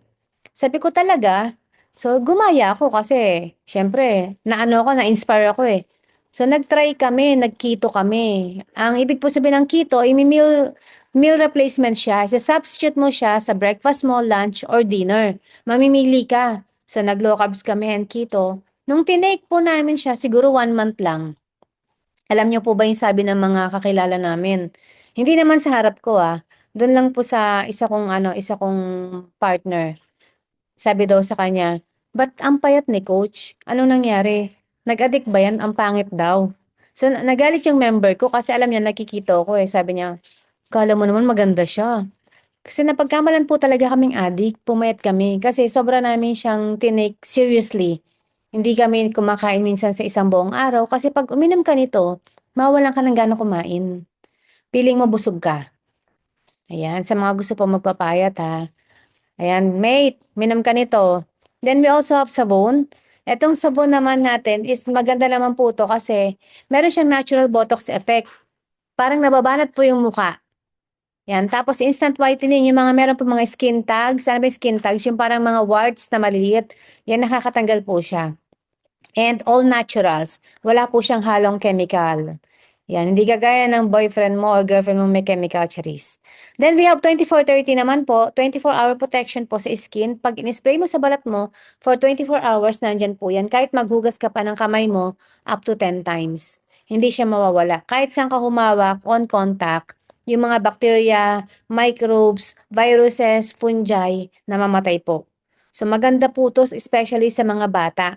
Sabi ko talaga, so gumaya ako kasi siyempre naano ako, na-inspire ako eh. So nag-try kami, nag-keto kami. Ang ibig po sabihin ng keto ay may meal replacement siya. Isa-substitute mo siya sa breakfast mo, lunch, or dinner. Mamimili ka. So, nag-low carbs kami and keto. Nung tinake po namin siya, siguro 1 month lang. Alam niyo po ba yung sabi ng mga kakilala namin? Hindi naman sa harap ko Doon lang po sa isa kong partner. Sabi daw sa kanya, "Ba't ang payat ni coach? Anong nangyari? Nag-addict ba yan? Ang pangit daw." So, nagalit yung member ko kasi alam niya nakikita ko eh. Sabi niya, "Kala mo naman maganda siya." Kasi napagkamalan po talaga kaming adik, pumayat kami kasi sobra namin siyang tinake seriously. Hindi kami kumakain minsan sa isang buong araw kasi 'pag uminom ka nito, mawawalan ka ng gana kumain. Feeling mo busog ka. Ayan, sa mga gusto po magpapayat Ayan, mate, minom ka nito. Then we also have sabon. Etong sabon naman natin is maganda naman po 'to kasi meron siyang natural botox effect. Parang nababanat po yung mukha. Yan, tapos instant whitening, yung mga meron po mga skin tags. Ano ba yung skin tags? Yung parang mga warts na maliliit. Yan, nakakatanggal po siya. And all naturals. Wala po siyang halong chemical. Yan, hindi kagaya ng boyfriend mo or girlfriend mo may chemical cherries. Then we have 24-30 naman po, 24-hour protection po sa skin. Pag in-spray mo sa balat mo, for 24 hours nandyan po yan. Kahit maghugas ka pa ng kamay mo, up to 10 times. Hindi siya mawawala. Kahit saan ka humawak, on contact, yung mga bacteria, microbes, viruses, fungi, namamatay po. So maganda po to especially sa mga bata.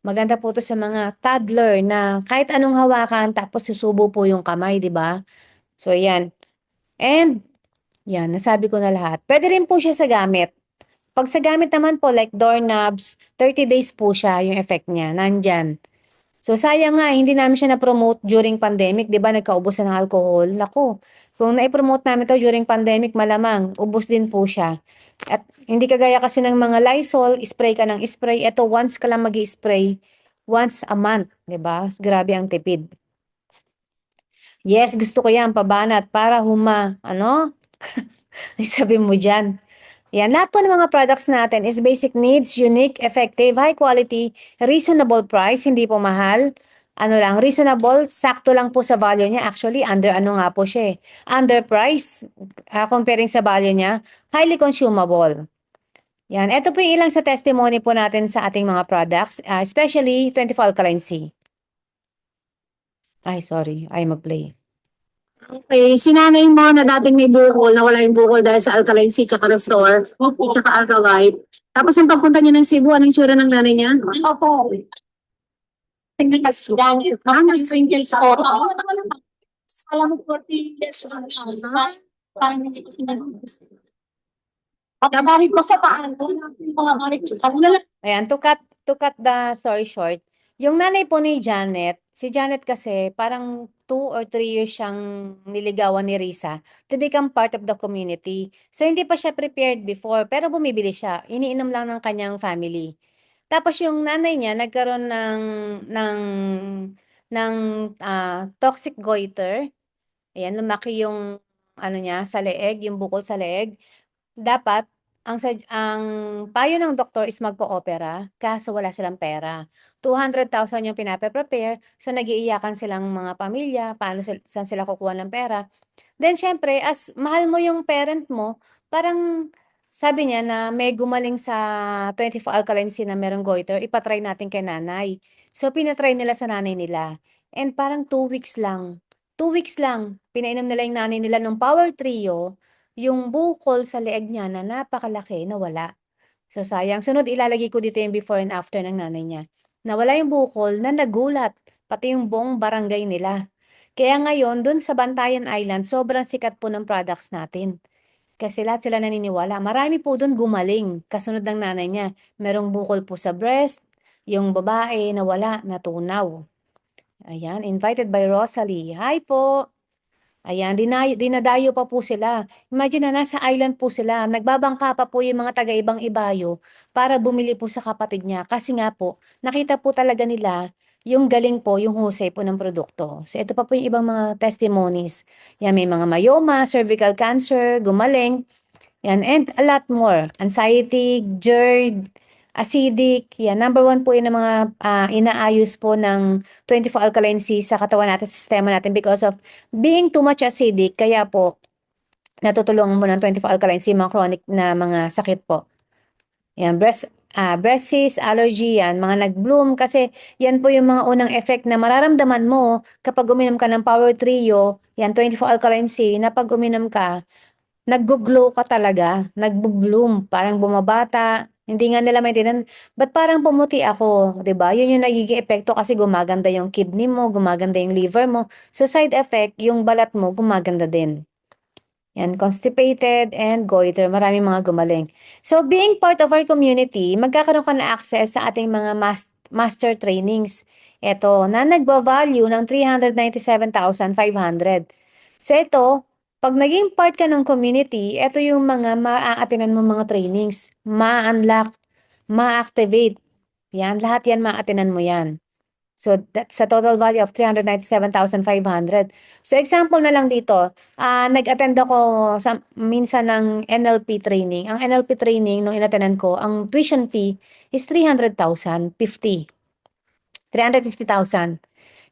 Maganda po 'to sa mga toddler na kahit anong hawakan tapos susubo po yung kamay, 'di ba? So, 'yan. And 'yan, nasabi ko na lahat. Puwede rin po siya sa gamit. 'Pag sa gamit naman po like doorknobs, 30 days po siya yung effect niya, nandiyan. So, sayang nga hindi namin siya na-promote during pandemic, 'di ba nagkaubos na ng alcohol. Naku, kung nai-promote namin 'to during pandemic malamang ubos din po siya. At hindi kagaya kasi ng mga Lysol, spray ka ng spray. Eto once ka lang mag-i-spray, once a month, 'di ba? Grabe ang tipid. Yes, gusto ko 'yan, pabanat para ano, sabi mo diyan. Yan, lahat po ng mga products natin is basic needs, unique, effective, high quality, reasonable price, hindi po mahal. Ano lang, reasonable, sakto lang po sa value niya. Actually, under ano nga po siya Under price, comparing sa value niya, highly consumable. Yan, ito po yung ilang sa testimony po natin sa ating mga products, especially 24 Alkaline C. Ay, sorry, ay mag-play. Okay, sinanay mo na dating may bukol, nawala yung bukol dahil sa Alkaline C tsaka Restore, tsaka Alka White. Tapos yung pagpunta niya ng Cebu, anong tsura ng nanay niya? Opo. Tingnan kasi lang. Mas swingil sa oras. Alam mo, 40 years na siya. Parang hindi ko sinanong. Pagkabalik ko sa paan, yung mga balik ko. Ayan, to cut the story short, yung nanay po ni Janet, si Janet kasi parang 2 or 3 years siyang niligawan ni Risa to become part of the community. So, hindi pa siya prepared before, pero bumibili siya. Iniinom lang ng kanyang family. Tapos yung nanay niya nagkaroon ng toxic goiter. Ayan, lumaki yung ano niya sa leeg, yung bukol sa leeg. Dapat ang payo ng doktor is magpa-opera, kaso wala silang pera. 200,000 yung pinape-prepare, so nag-iiyakan silang mga pamilya, paano saan sila kukuha ng pera. Then siyempre, as mahal mo yung parent mo, parang sabi niya na may gumaling sa 24 Alkaline C na merong goiter, ipatry natin kay nanay. So pinatry nila sa nanay nila. And parang 2 weeks lang. 2 weeks lang, pinainom nila yung nanay nila ng Power Trio, yung bukol sa leeg niya na napakalaki, nawala. So sayang. Sunod ilalagay ko dito yung before and after ng nanay niya. Nawala yung bukol na nagulat, pati yung buong barangay nila. Kaya ngayon, dun sa Bantayan Island, sobrang sikat po ng products natin. Kasi lahat sila naniniwala. Marami po dun gumaling, kasunod ng nanay niya. Merong bukol po sa breast, yung babae nawala, natunaw. Ayan, invited by Rosalie. Hi po! Ayan, dinadayo pa po sila. Imagine na nasa island po sila. Nagbabangka pa po yung mga taga-ibang ibayo para bumili po sa kapatid niya. Kasi nga po, nakita po talaga nila yung galing po, yung husay po ng produkto. So ito pa po yung ibang mga testimonies. Yan, may mga myoma, cervical cancer, gumaling. Yan, and a lot more. Anxiety, GERD, acidic. Yan, number one po yun ng mga inaayos po ng 24 Alkaline C sa katawan natin, sa sistema natin because of being too much acidic. Kaya po, natutulungan mo ng 24 Alkaline C, mga chronic na mga sakit po. Yan, breast cyst, allergy, yan, mga nag-bloom kasi yan po yung mga unang effect na mararamdaman mo kapag uminom ka ng Power Trio, yan, 24 Alkaline C, na pag uminom ka, naggo-glow ka talaga, nagbo-bloom, parang bumabata. Hindi nga nila maintindihan, ba't parang pumuti ako, 'di ba? Yun yung nagiging epekto kasi gumaganda yung kidney mo, gumaganda yung liver mo. So side effect, yung balat mo gumaganda din. Yan, constipated and goiter, maraming mga gumaling. So being part of our community, magkakaroon ka na access sa ating mga master trainings. Ito, na nagba-value ng 397,500. So ito, pag naging part ka ng community, ito yung mga maaatinan mo mga trainings, ma-unlock, ma-activate. Yan, lahat yan maaatinan mo yan. So that's a total value of 397,500. So example na lang dito, nag-attend ako minsan ng NLP training. Ang NLP training nung inattendan ko, ang tuition fee is 300,000, 350,000.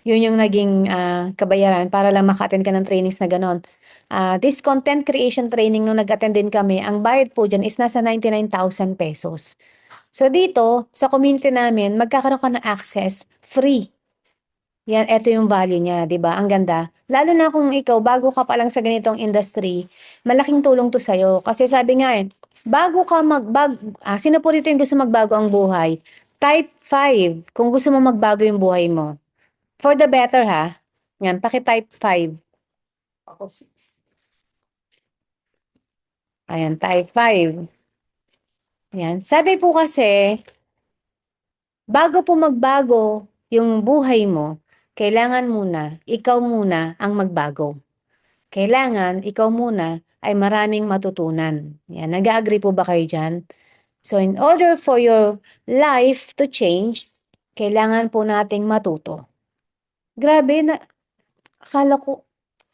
Yun yung naging kabayaran para lang maka-attend ka ng trainings na ganon. This content creation training nung nag-attend din kami, ang bayad po dyan is nasa 99,000 pesos. So dito, sa community namin, magkakaroon ka ng access free. Yan, eto yung value niya, 'di ba? Ang ganda. Lalo na kung ikaw bago ka pa lang sa ganitong industry, malaking tulong 'to sa'yo. Kasi sabi nga bago ka sino po dito yung gusto magbago ang buhay? Type 5, kung gusto mo magbago yung buhay mo. For the better ha. Yan, paki-type 5. Ayan, type 5. Yan. Sabi po kasi, bago po magbago yung buhay mo, kailangan ikaw muna ang magbago. Kailangan ikaw muna ay maraming matutunan. Yan, nag-agree po ba kayo dyan? So in order for your life to change, kailangan po nating matuto. Grabe na, akala ko,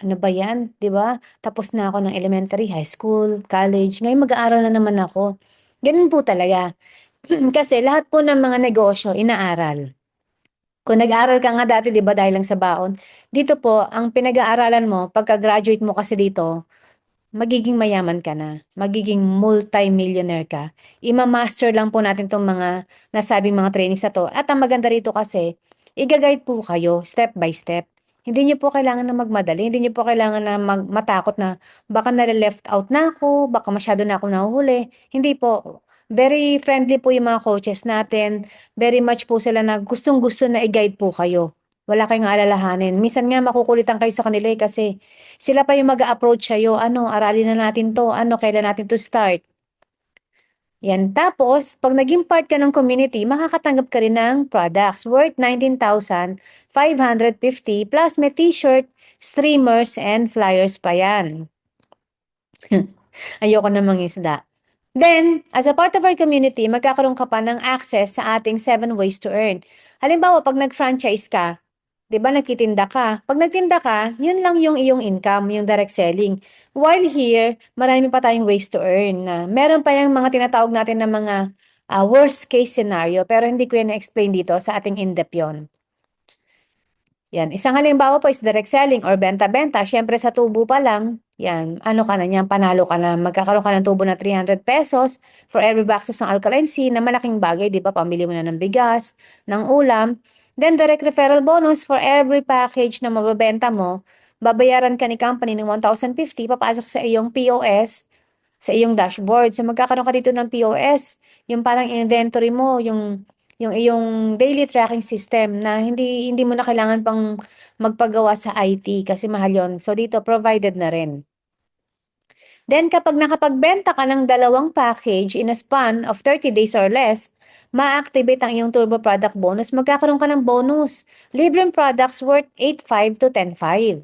ano ba yan, 'di ba? Tapos na ako ng elementary, high school, college, ngayon mag-aaral na naman ako. Ganun po talaga. Kasi lahat po ng mga negosyo, inaaral. Kung nag-aaral ka nga dati, 'di ba, dahil lang sa baon, dito po, ang pinag-aaralan mo, pagka-graduate mo kasi dito, magiging mayaman ka na, magiging multi-millionaire ka. Ima-master lang po natin tong mga nasabing mga trainings na 'to at ang maganda rito kasi iga-guide po kayo step by step. Hindi niyo po kailangan na magmadali, hindi niyo po kailangan na matakot na baka nale-left out na ako, baka masyado na akong nahuhuli, hindi po. Very friendly po yung mga coaches natin, very much po sila na gustong-gusto na i-guide po kayo. Wala kayong aalalahanin. Minsan nga makukulitan kayo sa kanila, kasi sila pa yung mag-a-approach sa'yo, ano, aralin na natin 'to, ano, kailan natin 'to start. Yan. Tapos 'pag naging part ka ng community, makakatanggap ka rin ng products worth 19,550 plus may t-shirt, streamers, and flyers pa yan. Ayoko na mangisda. Then, as a part of our community, magkakaroon ka pa ng access sa ating 7 ways to earn. Halimbawa, 'pag nag-franchise ka, 'di ba nagtitinda ka? 'Pag nagtinda ka, yun lang yung iyong income, yung direct selling. While here, marami pa tayong ways to earn na meron pa yung mga tinatawag natin na mga worst case scenario, pero hindi ko yan na-explain dito sa ating in-depth yun. Yan. Isang halimbawa po is direct selling or benta-benta. Siyempre sa tubo pa lang, yan, ano ka na niyan, panalo ka na. Magkakaroon ka ng tubo na 300 pesos for every boxes ng alkaline C na malaking bagay, di ba? Pambili mo na ng bigas, ng ulam. Then direct referral bonus for every package na mababenta mo, babayaran ka ni company ng 1,050, papasok sa iyong POS, sa iyong dashboard. So magkakaroon ka dito ng POS, yung parang inventory mo, yung iyong daily tracking system na hindi mo na kailangan pang magpagawa sa IT kasi mahal yon. So dito provided na rin. Then kapag nakapagbenta ka ng 2 package in a span of 30 days or less, ma-activate ang iyong turbo product bonus. Magkakaroon ka ng bonus. Libreng products worth 8,500 to 10,500.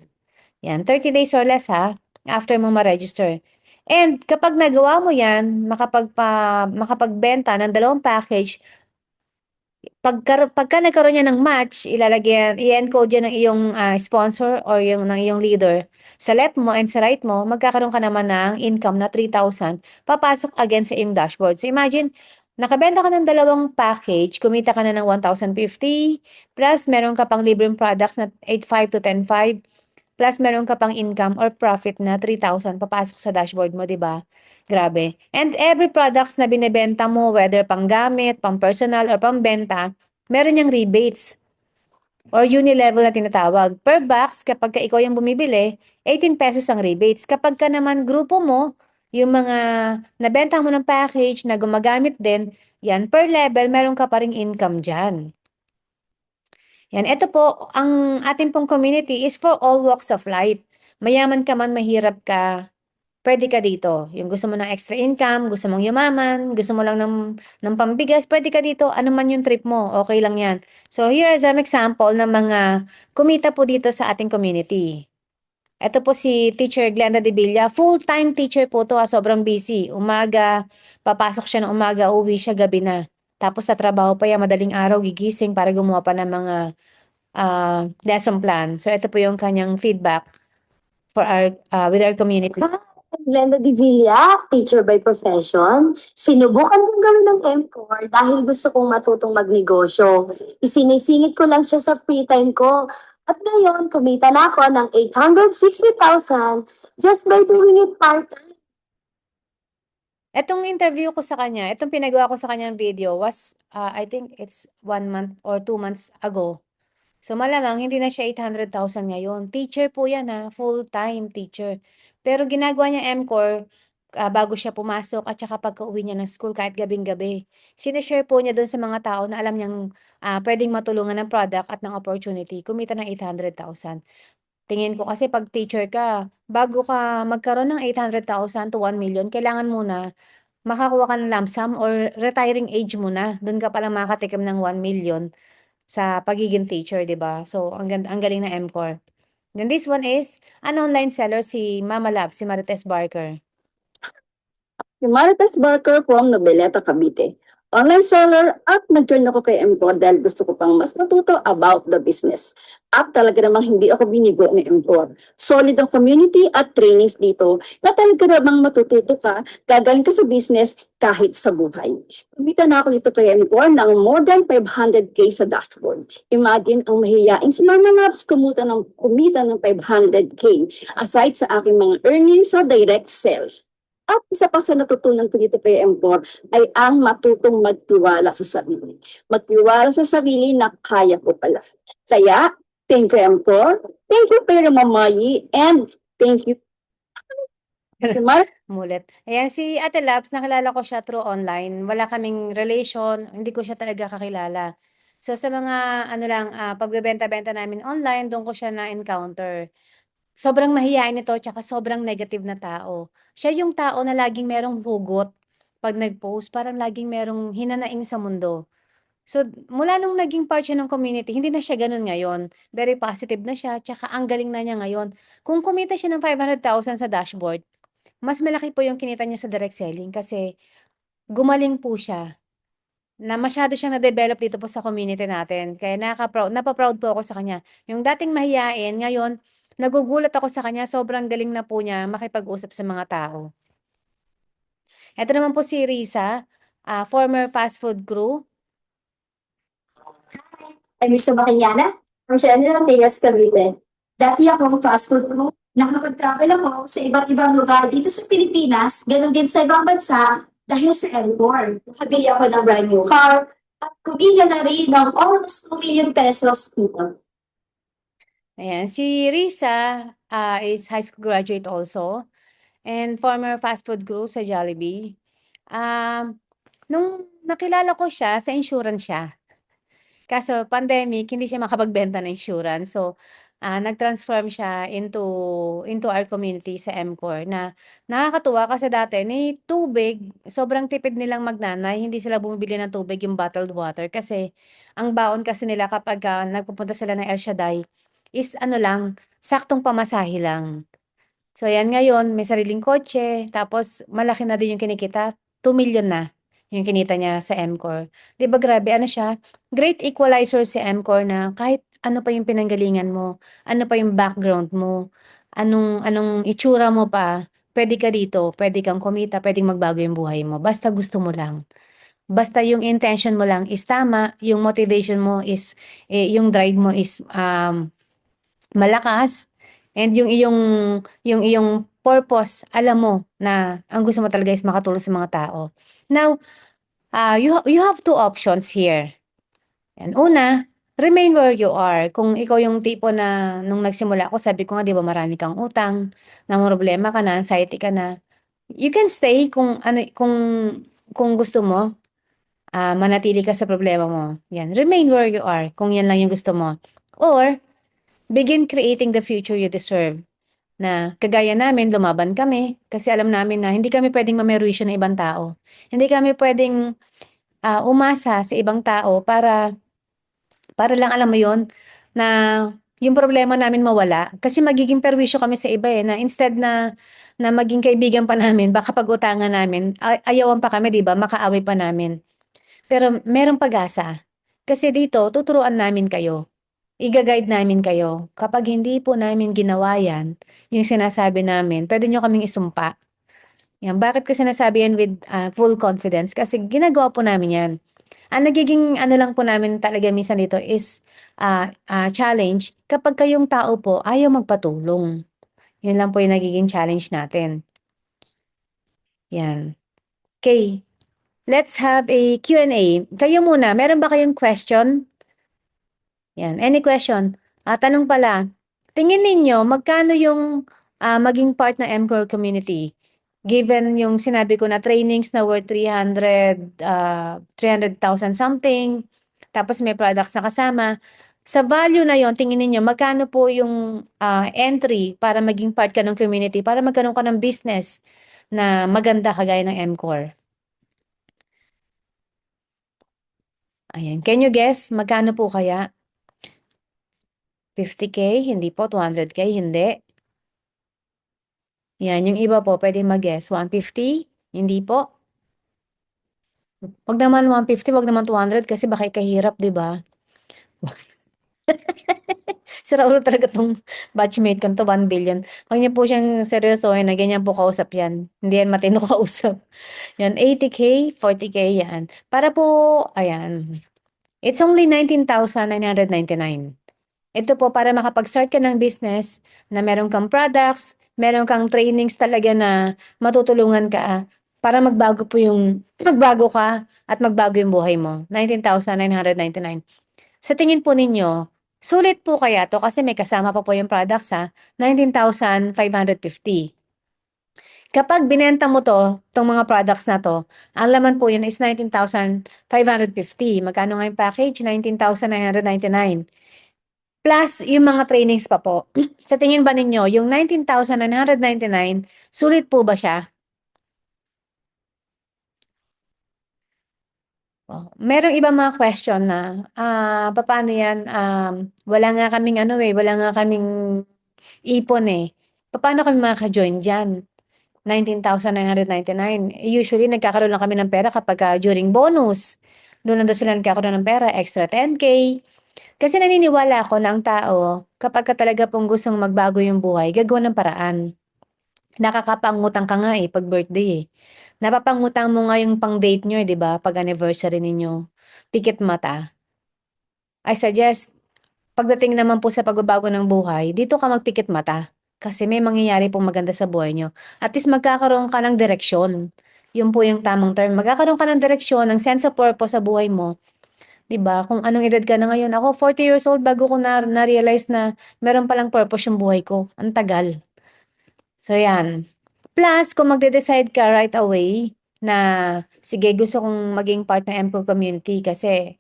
Yan, 30 days or less ha, after mo ma-register. And kapag nagawa mo yan, makapagbenta ng 2 package, pagka nagkaroon yan ng match, i-encode yan ng iyong sponsor or yung ng iyong leader. Sa left mo and sa right mo, magkakaroon ka naman ng income na 3,000, papasok again sa iyong dashboard. So imagine, nakabenta ka ng 2 package, kumita ka na ng 1,050, plus meron ka pang libreng products na 8,500 to 10,500, plus meron ka pang income or profit na 3,000 papasok sa dashboard mo, 'di ba? Grabe. And every products na binebenta mo, whether panggamit, pang-personal or pambenta, meron yang rebates or unilevel na tinatawag. Per box, kapag ka ikaw yung bumibili, 18 pesos ang rebates. Kapag ka naman grupo mo, yung mga nabenta mo ng package na gumagamit din, yan, per level, meron ka pa ring income dyan. Yan, ito po, ang ating pong community is for all walks of life. Mayaman ka man, mahirap ka, pwede ka dito. Yung gusto mo ng extra income, gusto mong yumaman, gusto mo lang ng pambigas, pwede ka dito. Ano man yung trip mo, okay lang yan. So here is an example ng mga kumita po dito sa ating community. Ito po si Teacher Glenda De Villa. Full-time teacher po to, sobrang busy. Umaga, papasok siya ng umaga, uwi siya gabi na. Tapos sa trabaho pa yan, madaling araw, gigising para gumawa pa ng mga lesson plan. So ito po yung kanyang feedback for with our community. Glenda De Villa, teacher by profession. Sinubukan kong gawin ng MCOR dahil gusto kong matutong magnegosyo. Isinisingit ko lang siya sa free time ko. At ngayon, kumita na ako ng 860,000 just by doing it part-time. Etong interview ko sa kanya, itong pinagawa ko sa kanyang video was, I think it's 1 month or 2 months ago. So malamang hindi na siya 800,000 ngayon. Teacher po yan ha, full-time teacher. Pero ginagawa niya MCOR bago siya pumasok at saka pagka-uwi niya ng school kahit gabing-gabi. Sinishare po niya doon sa mga tao na alam niyang pwedeng matulungan ng product at ng opportunity. Kumita ng 800,000. Tingin ko kasi pag teacher ka, bago ka magkaroon ng 800,000 to 1 million, kailangan muna makakuha ka ng lump sum or retiring age mo na. Doon ka palang makakatikim ng 1 million sa pagiging teacher, 'di ba? So ang galing ng MCOR. Then this one is an online seller, si Mama Love, si Marites Barker. Si Marites Barker from Noveleta, Cavite. online seller at nag-join ako kay MCOR dahil gusto ko pang mas matuto about the business. At talaga namang hindi ako binigo ng MCOR. Solid ang community at trainings dito na talaga namang matututo ka, gagaling ka sa business kahit sa buhay. Kumita na ako dito kay MCOR ng more than 500k sa dashboard. Imagine ang mahiyain si Mama Labs kumita ng 500k aside sa aking mga earnings sa direct sale. At isa pa sa natutunan ko dito kay MCOR ay ang matutong magtiwala sa sarili. Magtiwala sa sarili na kaya ko pala. Kaya, thank you MCOR, thank you Pero Mamayi, and thank you. Mulit. Ayan, si Ate Labs, nakilala ko siya through online. Wala kaming relation, hindi ko siya talaga kakilala. So, sa mga, pagbebenta-benta namin online, doon ko siya na-encounter. Sobrang mahiyain ito, tsaka sobrang negative na tao. Siya yung tao na laging merong hugot pag nag-post, parang laging merong hinanaing sa mundo. So, mula nung naging part siya ng community, hindi na siya ganun ngayon. Very positive na siya, tsaka ang galing na niya ngayon. Kung kumita siya ng 500,000 sa dashboard, mas malaki po yung kinita niya sa direct selling kasi gumaling po siya na masyado siyang na-develop dito po sa community natin. Kaya napaproud po ako sa kanya. Yung dating mahiyain, ngayon, nagugulat ako sa kanya, sobrang galing na po niya makipag-usap sa mga tao. Ito naman po si Risa, former fast food crew. I'm Risa Makayana from General Trias, Cavite. Dati akong fast food crew. Nakapag-travel ako sa iba't ibang lugar dito sa Pilipinas, ganun din sa ibang bansa dahil sa M4. Nakabili ako ng brand new car at kumita na rin ng almost 2 million pesos dito. Ayan, si Risa is high school graduate also and former fast food crew sa Jollibee. Nung nakilala ko siya, sa insurance siya. Kaso pandemic, hindi siya makapagbenta ng insurance. So, nag-transform siya into our community sa MCOR na nakakatuwa kasi dati ni tubig, sobrang tipid nilang magnanay, hindi sila bumibili ng tubig, yung bottled water kasi ang baon kasi nila kapag nagpupunta sila ng El Shaddai is ano lang, saktong pamasahe lang. So, yan ngayon, may sariling kotse, tapos malaki na din yung kinikita, 2 million na yung kinita niya sa MCOR. 'Di ba grabe ano siya, great equalizer si MCOR na kahit ano pa yung pinanggalingan mo, ano pa yung background mo, anong anong itsura mo pa, puwede ka dito, puwede kang kumita, puwedeng magbago yung buhay mo, basta gusto mo lang. Basta yung intention mo lang is tama, yung motivation mo is, yung drive mo is, malakas, and yung iyong purpose, alam mo na ang gusto mo talaga is makatulong sa mga tao. Now, you have two options here. And una, remain where you are. Kung ikaw yung tipo na nung nagsimula ako, sabi ko nga, di ba marami kang utang, namomroblema ka na, anxiety ka na. You can stay kung gusto mo, manatili ka sa problema mo. Yan, remain where you are kung yan lang yung gusto mo. Or, begin creating the future you deserve. Na kagaya namin, lumaban kami kasi alam namin na hindi kami pwedeng mamerwisyo ng ibang tao. Hindi kami pwedeng umasa sa ibang tao para lang alam mo yon na yung problema namin mawala. Kasi magiging perwisyo kami sa iba na instead na maging kaibigan pa namin, baka pag-utangan namin, ayawan pa kami, di ba? Makaaway pa namin. Pero merong pag-asa. Kasi dito, tuturuan namin kayo. Iga-guide namin kayo. Kapag hindi po namin ginawa yan, yung sinasabi namin, pwede nyo kaming isumpa. Yan. Bakit ko sinasabi yan with full confidence? Kasi ginagawa po namin yan. Ang nagiging ano lang po namin talaga minsan dito is challenge kapag kayong tao po ayaw magpatulong. Yun lang po yung nagiging challenge natin. Yan. Okay. Let's have a Q&A. Kayo muna, meron ba kayong question? Yan. Any question? Tanong pala, tingin ninyo, magkano yung maging part ng MCOR community? Given yung sinabi ko na trainings na worth 300,000 something, tapos may products na kasama. Sa value na yon, tingin ninyo, magkano po yung entry para maging part ka ng community, para magkaroon ka ng business na maganda kagaya ng MCOR? Ayan. Can you guess, magkano po kaya? 50K? Hindi po. 200K? Hindi. Yan. Yung iba po, pwede mag-guess. 150? Hindi po. Wag naman 150, wag naman 200 kasi baka ikahirap, 'di ba? Sira ulo talaga 'tong batchmate ko 'to, 1 billion. Wag niyo po siyang seryosohin na ganyan po kausap 'yan. Hindi 'yan matino kausap. 'Yan, 80K, 40K 'yan. Para po ayan, it's only 19,999. Ito po para makapag-start ka ng business na meron kang products, meron kang trainings talaga na matutulungan ka para magbago ka at magbago yung buhay mo. 19,999. Sa tingin po ninyo, sulit po kaya 'to kasi may kasama pa po yung products ha, 19,550. Kapag binenta mo 'tong mga products na 'to, ang laman po yun is 19,550. Magkano nga yung package? 19,999. Plus yung mga trainings pa po. Sa tingin ba ninyo yung 19,999 sulit po ba siya? Oh, merong ibang mga question na, papaano 'yan, wala nga kaming ano, wala nga kaming ipon, papaano kami makaka-join diyan? 19,999. Usually nagkakaroon lang kami ng pera kapagka during bonus. Do'n lang daw sila nagkakaroon ng pera, extra 10K. Kasi naniniwala ako na ang tao kapagka talaga pong gustong magbago yung buhay, gagawan ng paraan. Nakakapangutang ka nga, 'pag birthday, Napapangutang mo nga yung pang-date niyo, 'di ba, 'pag anniversary ninyo. Pikit mata. I suggest pagdating naman po sa pagbabago ng buhay, dito ka magpikit mata. Kasi may mangyayari pong maganda sa buhay niyo. At least magkakaroon ka ng direksyon. Yun po yung tamang term. Magkakaroon ka ng direksyon, ng sense of purpose sa buhay mo. 'Di ba? Kung anong edad ka na ngayon. Ako 40 years old bago ko na-realize na meron palang purpose yung buhay ko. Ang tagal. So 'yan. Plus kung magde-decide ka right away na, sige gusto kong maging part ng MCO community kasi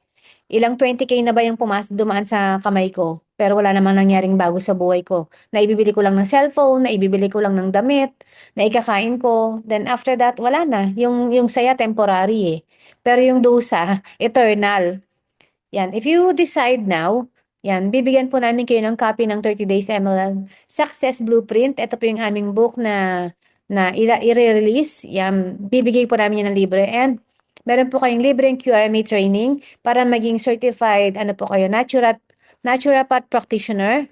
ilang 20K na ba yung dumaan sa kamay ko, pero wala namang nangyaring bago sa buhay ko. Naibibili ko lang ng cellphone, naibibili ko lang ng damit, naikakain ko, then after that wala na. Yung saya temporary, pero yung dusa eternal. 'Yan, if you decide now, 'yan, bibigyan po namin kayo ng copy ng 30 Days MLM Success Blueprint. Ito po yung aming book na ire-release. 'Yan, bibigay po namin 'yan ng libre and meron po kayong libreng QRMA training para maging certified ano po kayo, naturopath practitioner.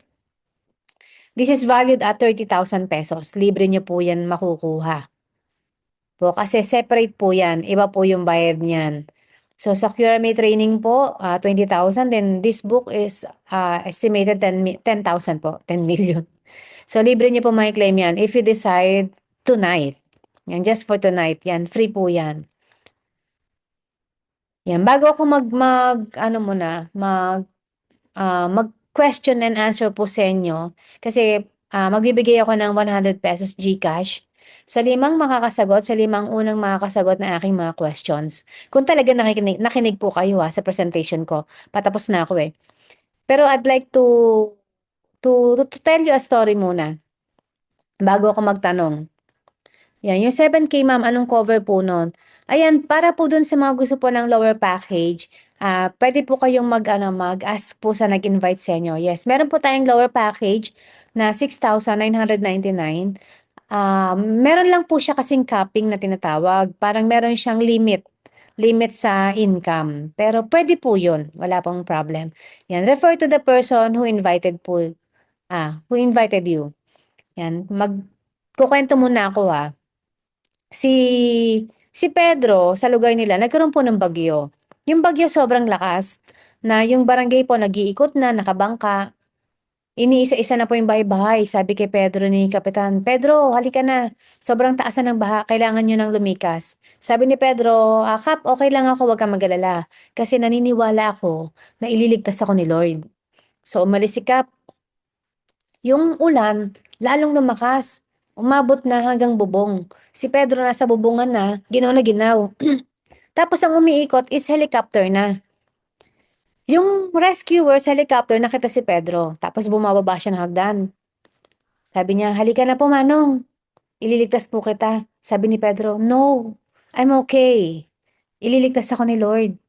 This is valued at 30,000 pesos. Libre niyo po 'yan makukuha. Po kasi separate po 'yan, iba po yung bayad niyan. So sa QRMA training po, 20,000, then this book is estimated 10,000 po, 10 million. So libre niyo po mai-claim 'yan if you decide tonight. Yan, just for tonight. Yan, free po 'yan. Yan, bago ako ano muna, mag-question and answer po sa inyo kasi magbibigay ako ng 100 pesos GCash sa 5 makakasagot, sa 5 unang makakasagot na aking mga questions. Kung talaga nakinig po kayo sa presentation ko. Patapos na ako Pero I'd like to tell you a story muna bago ako magtanong. Yan, yung 7K ma'am, anong cover po nun? Ayan, para po dun sa mga gusto po ng lower package, pwede po kayong mag-ask po sa nag-invite sa inyo. Yes, meron po tayong lower package na 6,999. Meron lang po siya kasing capping na tinatawag. Parang meron siyang limit sa income. Pero pwede po yun. Wala pong problem. Yan, refer to the person who invited po. Who invited you. Yan, kukwento muna ako Si Pedro sa lugar nila nagkaroon po ng bagyo. Yung bagyo sobrang lakas na yung barangay po nag-iikot na, nakabangka. Iniisa-isa na po yung bahay-bahay. Sabi kay Pedro ni Kapitan, Pedro, halika na. Sobrang taas na ng baha, kailangan nyo ng lumikas. Sabi ni Pedro, Kap, okay lang ako, wag kang mag-alala. Kasi naniniwala ako na ililigtas ako ni Lord. So umalis si Kap. Yung ulan, lalong lumakas. Umabot na hanggang bubong. Si Pedro nasa bubungan na, ginaw na ginaw. Tapos ang umiikot is helicopter na. Yung rescuer sa helicopter nakita si Pedro. Tapos bumababa siya ng hagdan. Sabi niya, halika na po Manong. Ililigtas po kita. Sabi ni Pedro, no, I'm okay. Ililigtas ako ni Lord.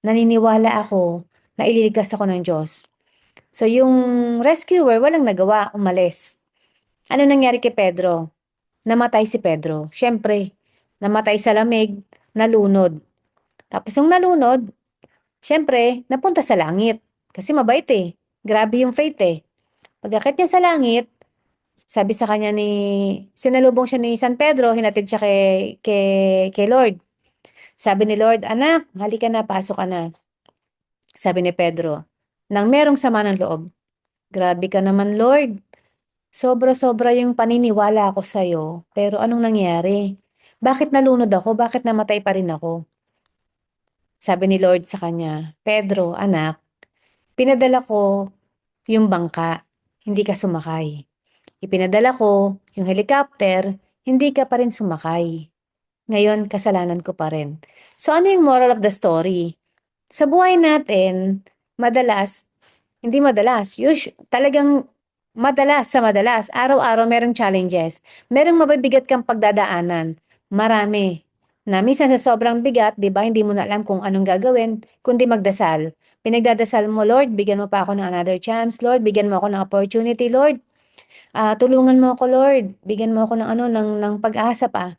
Naniniwala ako na ililigtas ako ng Diyos. So yung rescuer walang nagawa, umalis. Ano nangyari kay Pedro? Namatay si Pedro. Siyempre, namatay sa lamig, nalunod. Tapos nung nalunod, syempre, napunta sa langit. Kasi mabait eh. Grabe yung faith eh. Pagkakit niya sa langit, sabi sa kanya sinalubong siya ni San Pedro, hinatid siya kay Lord. Sabi ni Lord, anak, halika na, pasok ka na. Sabi ni Pedro, nang merong sama ng loob, grabe ka naman, Lord. Sobra-sobra yung paniniwala ko sa'yo. Pero anong nangyari? Bakit nalunod ako? Bakit namatay pa rin ako? Sabi ni Lord sa kanya, Pedro, anak, pinadala ko yung bangka, hindi ka sumakay. Ipinadala ko yung helicopter, hindi ka pa rin sumakay. Ngayon, kasalanan ko pa rin. So ano yung moral of the story? Sa buhay natin, talagang madalas sa madalas, araw-araw merong challenges. Merong mabibigat kang pagdadaanan. Marami. Na minsan sa sobrang bigat, di ba, hindi mo na alam kung anong gagawin, kundi magdasal. Pinagdadasal mo, Lord, bigyan mo pa ako ng another chance. Lord, bigyan mo ako ng opportunity, Lord. Tulungan mo ako, Lord. Bigyan mo ako ng pag-asa pa.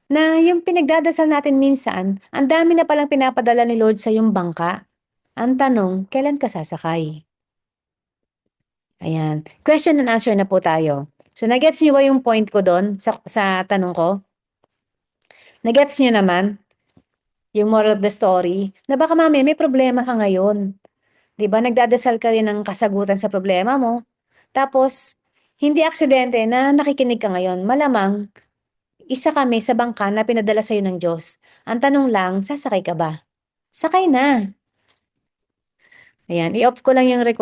Na yung pinagdadasal natin minsan, ang dami na palang pinapadala ni Lord sa yung bangka. Ang tanong, kailan ka sasakay? Ayan. Question and answer na po tayo. So, nagets niyo ba yung point ko doon sa tanong ko? Nagets niyo naman yung moral of the story na baka mamaya may problema ka ngayon. 'Di ba? Nagdadasal ka rin ng kasagutan sa problema mo. Tapos, hindi aksidente na nakikinig ka ngayon. Malamang, isa kami sa bangka na pinadala sa'yo ng Diyos. Ang tanong lang, sasakay ka ba? Sakay na. Ayan, i-off ko lang yung record.